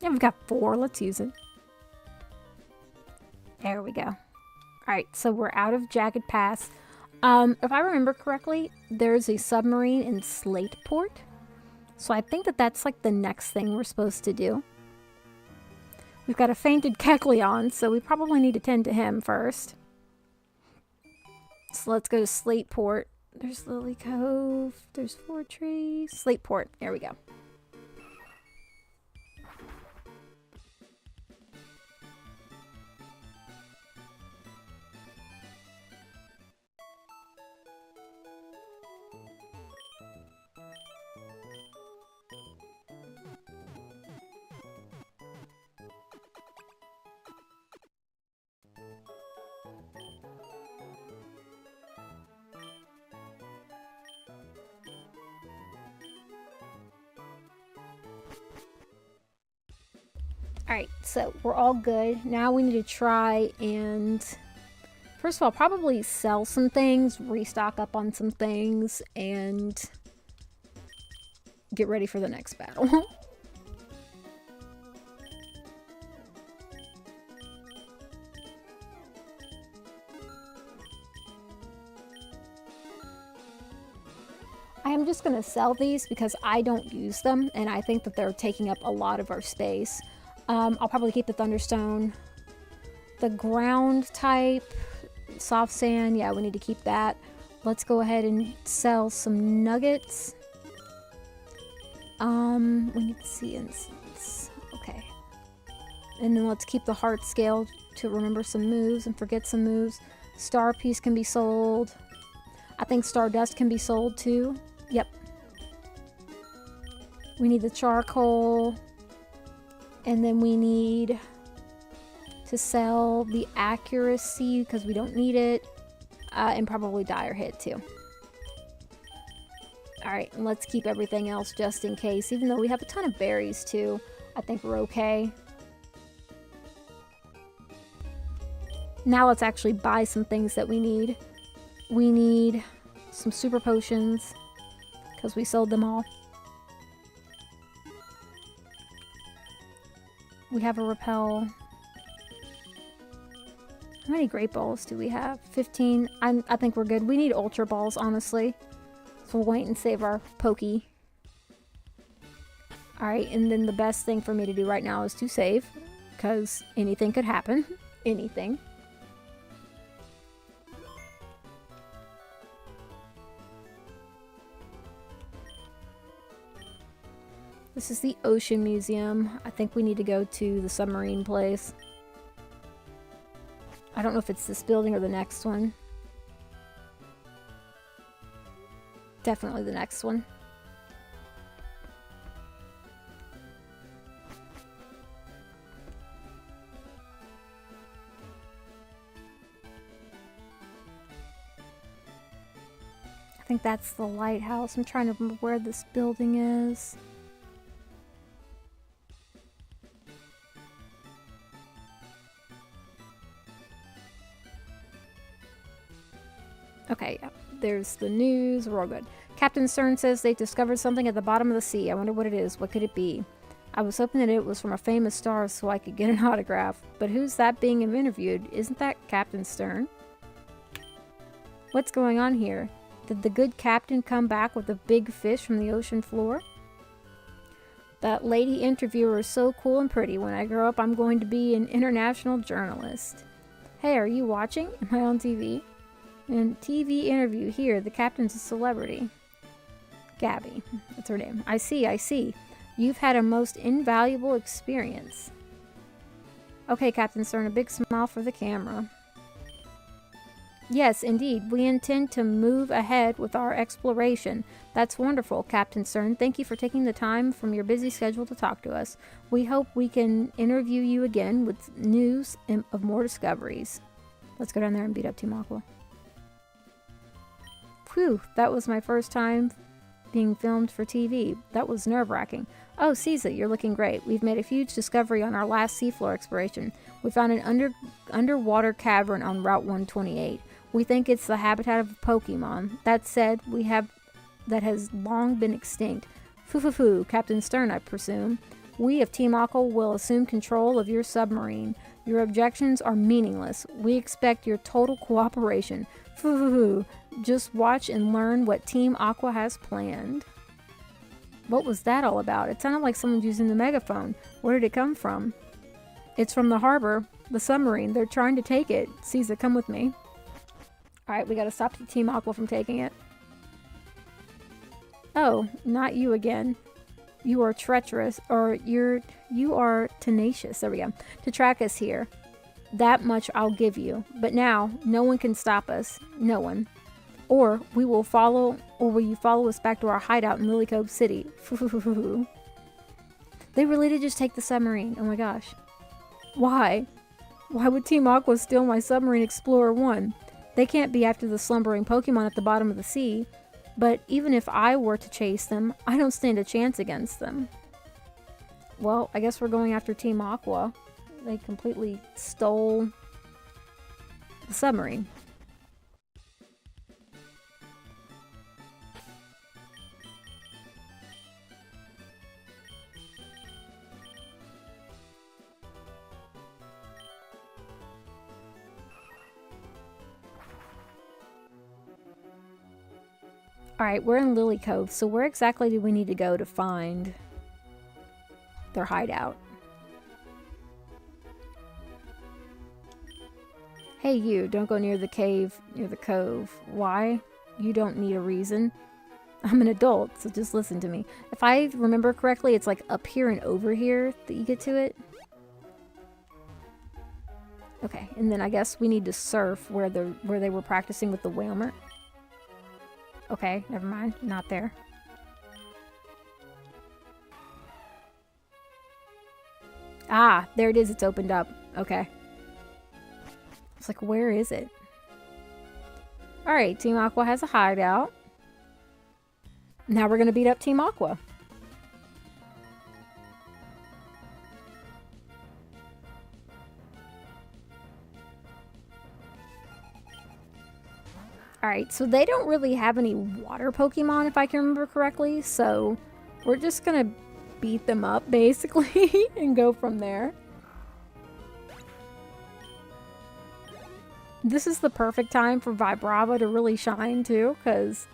Yeah, we've got 4. Let's use it. There we go. Alright, so we're out of Jagged Pass. If I remember correctly, there's a submarine in Slateport. So I think that that's like the next thing we're supposed to do. We've got a fainted Kecleon, so we probably need to tend to him first. So let's go to Slateport. There's Lily Cove. There's Fortress. Slateport. There we go. Alright, so we're all good. Now we need to try and, first of all, probably sell some things, restock up on some things, and get ready for the next battle. I am just going to sell these because I don't use them, and I think that they're taking up a lot of our space. I'll probably keep the Thunderstone. The ground type, soft sand, yeah, we need to keep that. Let's go ahead and sell some nuggets. We need to see instance. Okay. And then let's keep the heart scale to remember some moves and forget some moves. Star piece can be sold. I think Stardust can be sold too. Yep. We need the charcoal. And then we need to sell the accuracy because we don't need it. And probably dire hit too. Alright, and let's keep everything else just in case. Even though we have a ton of berries too, I think we're okay. Now let's actually buy some things that we need. We need some super potions because we sold them all. We have a repel. How many great balls do we have? 15. I think we're good. We need ultra balls, honestly. So we'll wait and save our pokey. Alright, and then the best thing for me to do right now is to save. Because anything could happen. Anything. This is the Ocean Museum. I think we need to go to the submarine place. I don't know if it's this building or the next one. Definitely the next one. I think that's the lighthouse. I'm trying to remember where this building is. Okay, yeah. There's the news. We're all good. Captain Stern says they discovered something at the bottom of the sea. I wonder what it is. What could it be? I was hoping that it was from a famous star so I could get an autograph. But who's that being interviewed? Isn't that Captain Stern? What's going on here? Did the good captain come back with a big fish from the ocean floor? That lady interviewer is so cool and pretty. When I grow up, I'm going to be an international journalist. Hey, are you watching? Am I on TV? And TV interview here. The captain's a celebrity. Gabby. That's her name. I see, I see. You've had a most invaluable experience. Okay, Captain Stern, a big smile for the camera. Yes, indeed. We intend to move ahead with our exploration. That's wonderful, Captain Stern. Thank you for taking the time from your busy schedule to talk to us. We hope we can interview you again with news of more discoveries. Let's go down there and beat up Team Aqua. Phew, that was my first time being filmed for TV. That was nerve-wracking. Oh, Sieza, you're looking great. We've made a huge discovery on our last seafloor exploration. We found an underwater cavern on Route 128. We think it's the habitat of a Pokemon. That said, that has long been extinct. Foo, Captain Stern, I presume. We of Team Aqua will assume control of your submarine. Your objections are meaningless. We expect your total cooperation. Foo. Just watch and learn what Team Aqua has planned. What was that all about? It sounded like someone using the megaphone. Where did it come from? It's from the harbor. The submarine. They're trying to take it. Sieza, come with me. Alright, we gotta stop Team Aqua from taking it. Oh, not you again. You are treacherous, or you are tenacious, there we go, to track us here. That much I'll give you. But now, no one can stop us. No one. Or will you follow us back to our hideout in Lily Cove City? They really did just take the submarine. Oh my gosh. Why? Why would Team Aqua steal my Submarine Explorer 1? They can't be after the slumbering Pokemon at the bottom of the sea. But even if I were to chase them, I don't stand a chance against them. Well, I guess we're going after Team Aqua. They completely stole the submarine. Alright, we're in Lily Cove, so where exactly do we need to go to find their hideout? Hey you, don't go near the cave, near the cove. Why? You don't need a reason. I'm an adult, so just listen to me. If I remember correctly, it's like up here and over here that you get to it. Okay, and then I guess we need to surf where they were practicing with the Whalmer. Okay, never mind. Not there. Ah, there it is. It's opened up. Okay. It's like, where is it? Alright, Team Aqua has a hideout. Now we're going to beat up Team Aqua. Alright, so they don't really have any water Pokemon, if I can remember correctly, so we're just gonna beat them up, basically, and go from there. This is the perfect time for Vibrava to really shine, too, because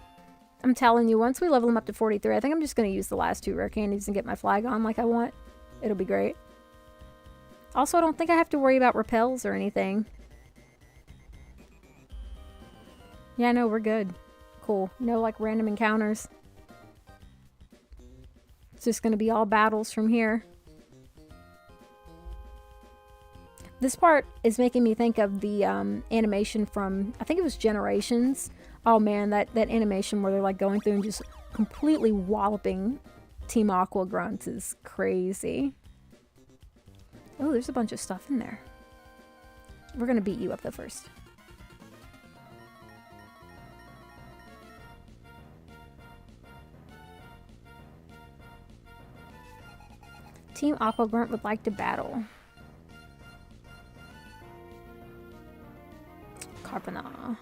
I'm telling you, once we level them up to 43, I think I'm just gonna use the last 2 rare candies and get my flag on like I want. It'll be great. Also, I don't think I have to worry about repels or anything. Yeah, no, we're good. Cool. No, like, random encounters. It's just gonna be all battles from here. This part is making me think of the animation from, I think it was Generations. Oh man, that animation where they're like going through and just completely walloping Team Aqua grunts is crazy. Oh, there's a bunch of stuff in there. We're gonna beat you up though first. Team Aqua Grunt would like to battle. Carpana.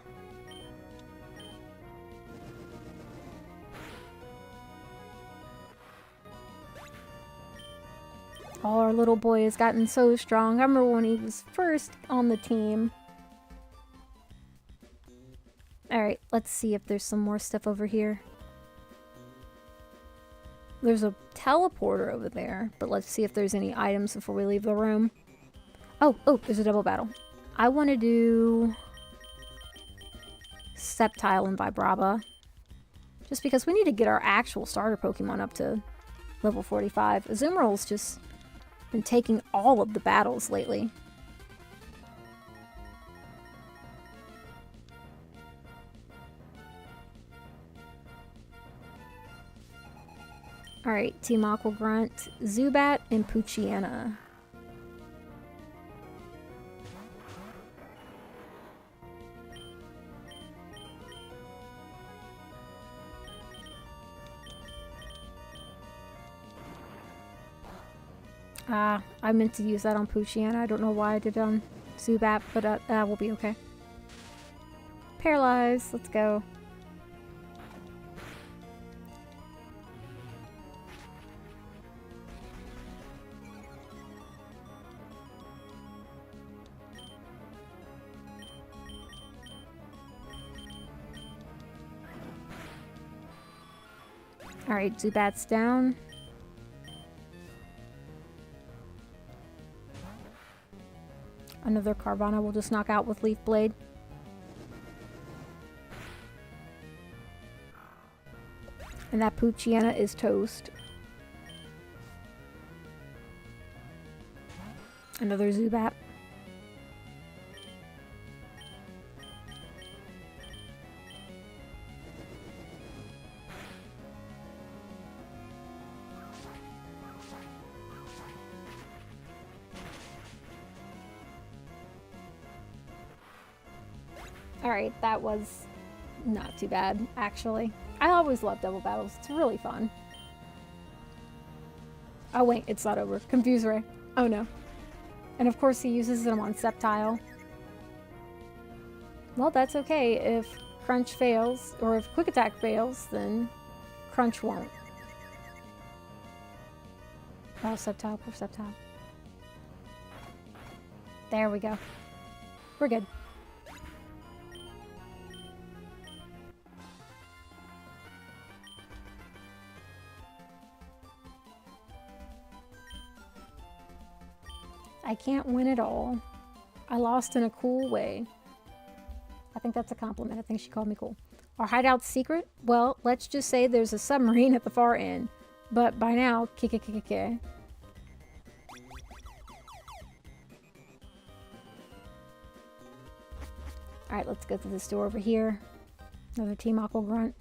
Oh, our little boy has gotten so strong. I remember when he was first on the team. Alright, let's see if there's some more stuff over here. There's a teleporter over there, but let's see if there's any items before we leave the room. Oh, there's a double battle. I want to do Sceptile and Vibrava. Just because we need to get our actual starter Pokemon up to level 45. Azumarill's just been taking all of the battles lately. Alright, Team Aqua Grunt, Zubat, and Poochyena. I meant to use that on Poochyena. I don't know why I did it on Zubat, but that will be okay. Paralyze, let's go. Alright, Zubat's down. Another Carvana will just knock out with Leaf Blade. And that Poochyena is toast. Another Zubat. Alright, that was not too bad, actually. I always love double battles. It's really fun. Oh wait, it's not over. Confuse Ray. Oh no. And of course he uses them on Sceptile. Well, that's okay. If Crunch fails, or if Quick Attack fails, then Crunch won't. Oh, Sceptile, poor Sceptile. There we go. We're good. I can't win it all. I lost in a cool way. I think that's a compliment. I think she called me cool. Our hideout's secret? Well, let's just say there's a submarine at the far end. But by now, kikikikike. Alright, let's go through this door over here. Another Team Aqua Grunt.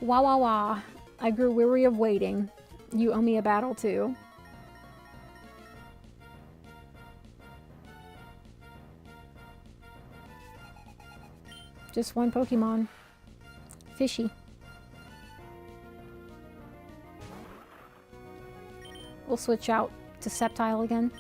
Wah wah wah. I grew weary of waiting. You owe me a battle too. Just one Pokemon. Fishy. We'll switch out to Sceptile again.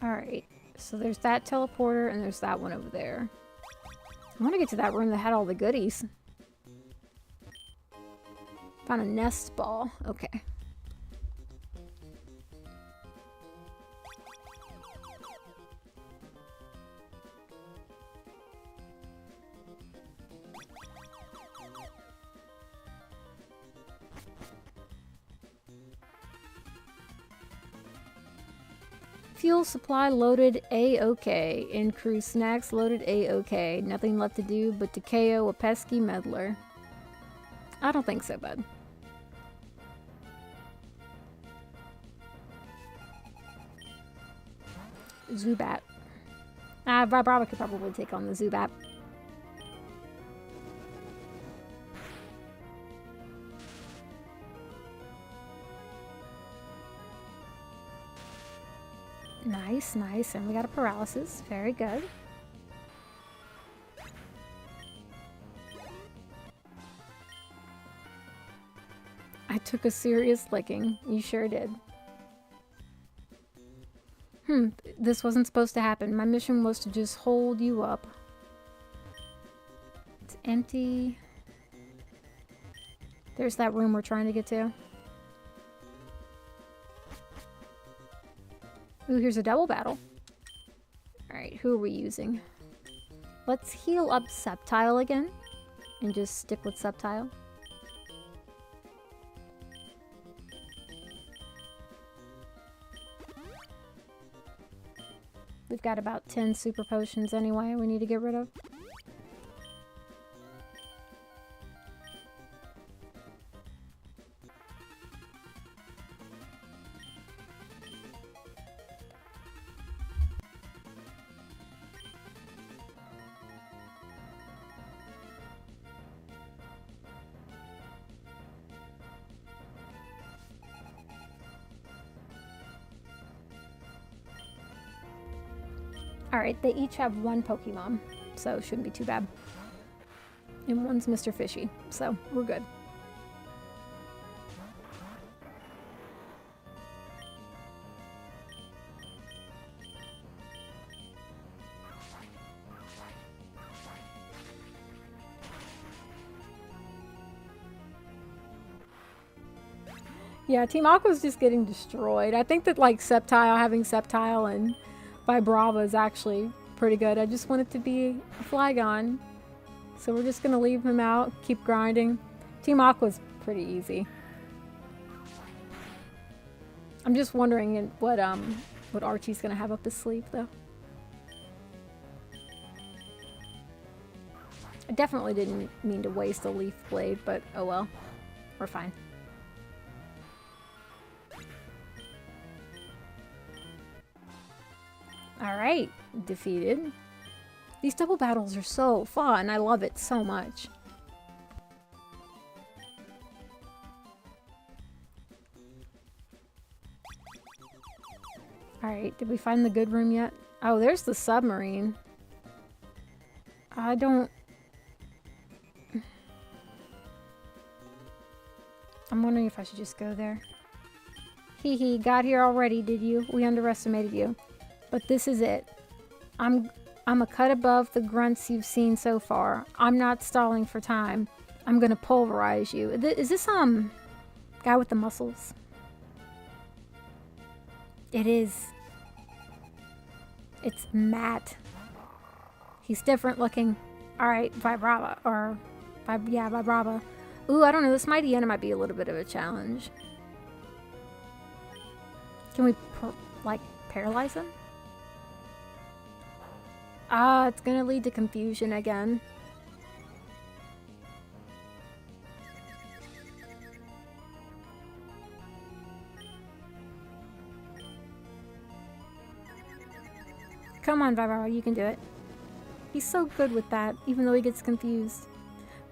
Alright, so there's that teleporter and there's that one over there. I want to get to that room that had all the goodies. Found a nest ball. Okay. Fuel supply loaded A-OK. And crew snacks loaded A-OK. Nothing left to do but to KO a pesky meddler. I don't think so, bud. Zubat. Vibrava could probably take on the Zubat. Nice, nice. And we got a paralysis. Very good. took a serious licking. You sure did. This wasn't supposed to happen. My mission was to just hold you up. It's empty. There's that room we're trying to get to. Ooh, here's a double battle. Alright, who are we using? Let's heal up Septile again. And just stick with Septile. We've got about 10 super potions anyway we need to get rid of. Alright, they each have one Pokemon, so it shouldn't be too bad. And one's Mr. Fishy, so we're good. Yeah, Team Aqua's just getting destroyed. I think that, like, having Septile and Vibrava is actually pretty good. I just want it to be a Flygon. So we're just gonna leave him out, keep grinding. Team Aqua's pretty easy. I'm just wondering what Archie's gonna have up his sleeve though. I definitely didn't mean to waste a Leaf Blade, but oh well. We're fine. Alright, defeated. These double battles are so fun. I love it so much. Alright, did we find the good room yet? Oh, there's the submarine. I don't... I'm wondering if I should just go there. Hee hee, got here already, did you? We underestimated you. But this is it. I'm a cut above the grunts you've seen so far. I'm not stalling for time. I'm gonna pulverize you. Is this guy with the muscles? It is. It's Matt. He's different looking. Alright, Vibrava. Yeah, Vibrava. Ooh, I don't know. This Mightyena might be a little bit of a challenge. Can we, paralyze him? Ah, it's gonna lead to confusion again. Come on, Vibrava, you can do it. He's so good with that, even though he gets confused.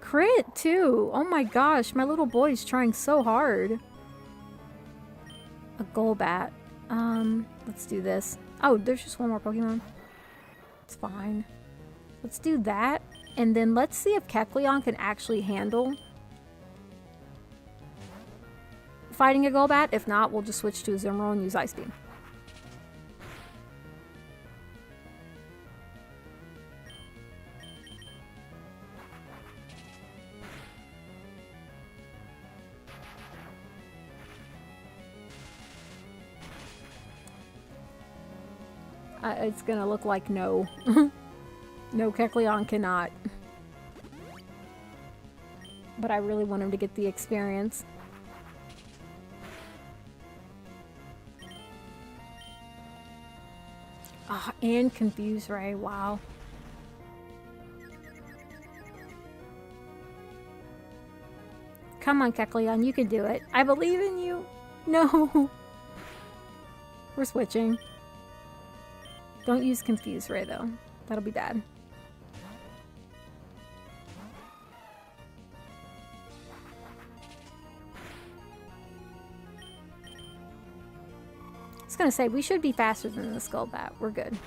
Crit, too! Oh my gosh, my little boy's trying so hard. A Golbat. Let's do this. Oh, there's just one more Pokemon. It's fine. Let's do that, and then let's see if Kecleon can actually handle fighting a Golbat. If not, we'll just switch to a Zimro and use Ice Beam. It's gonna look like no. No, Kecleon cannot. But I really want him to get the experience. Ah, and Confuse Ray, wow. Come on, Kecleon, you can do it. I believe in you. No. We're switching. Don't use Confuse Ray, though. That'll be bad. I was gonna say, we should be faster than the Skullbat. We're good.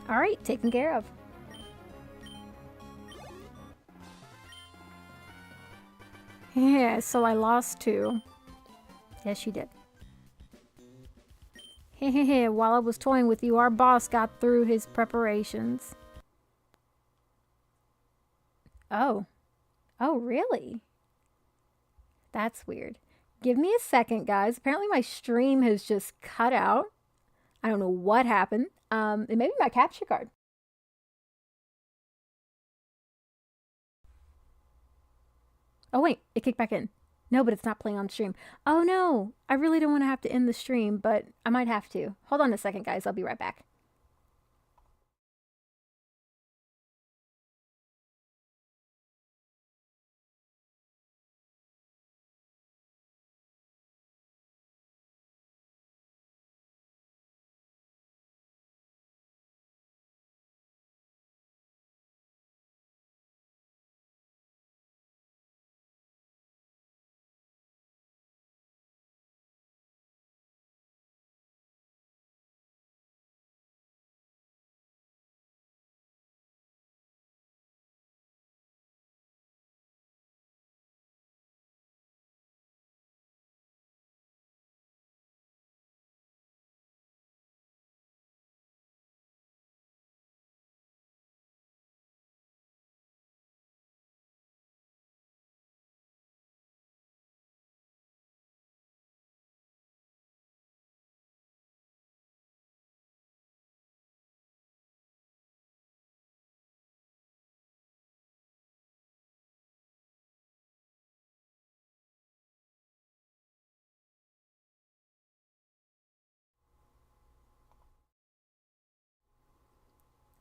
Alright, taken care of. Yeah, so I lost 2. Yes, you did. While I was toying with you, our boss got through his preparations. Oh. Oh, really? That's weird. Give me a second, guys. Apparently my stream has just cut out. I don't know what happened. It may be my capture card. Oh, wait. It kicked back in. No, but it's not playing on stream. Oh, no. I really don't want to have to end the stream, but I might have to. Hold on a second, guys. I'll be right back.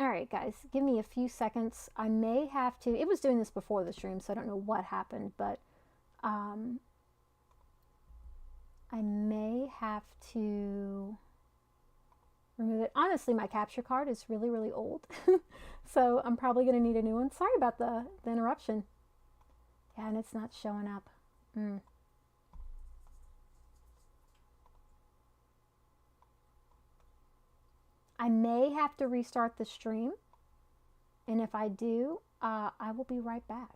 All right, guys, give me a few seconds. I may have to. It was doing this before the stream, so I don't know what happened, but I may have to remove it. Honestly, my capture card is really, really old, so I'm probably going to need a new one. Sorry about the interruption. Yeah, and it's not showing up. I may have to restart the stream, and if I do, I will be right back.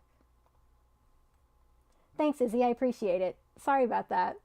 Thanks, Izzy. I appreciate it. Sorry about that.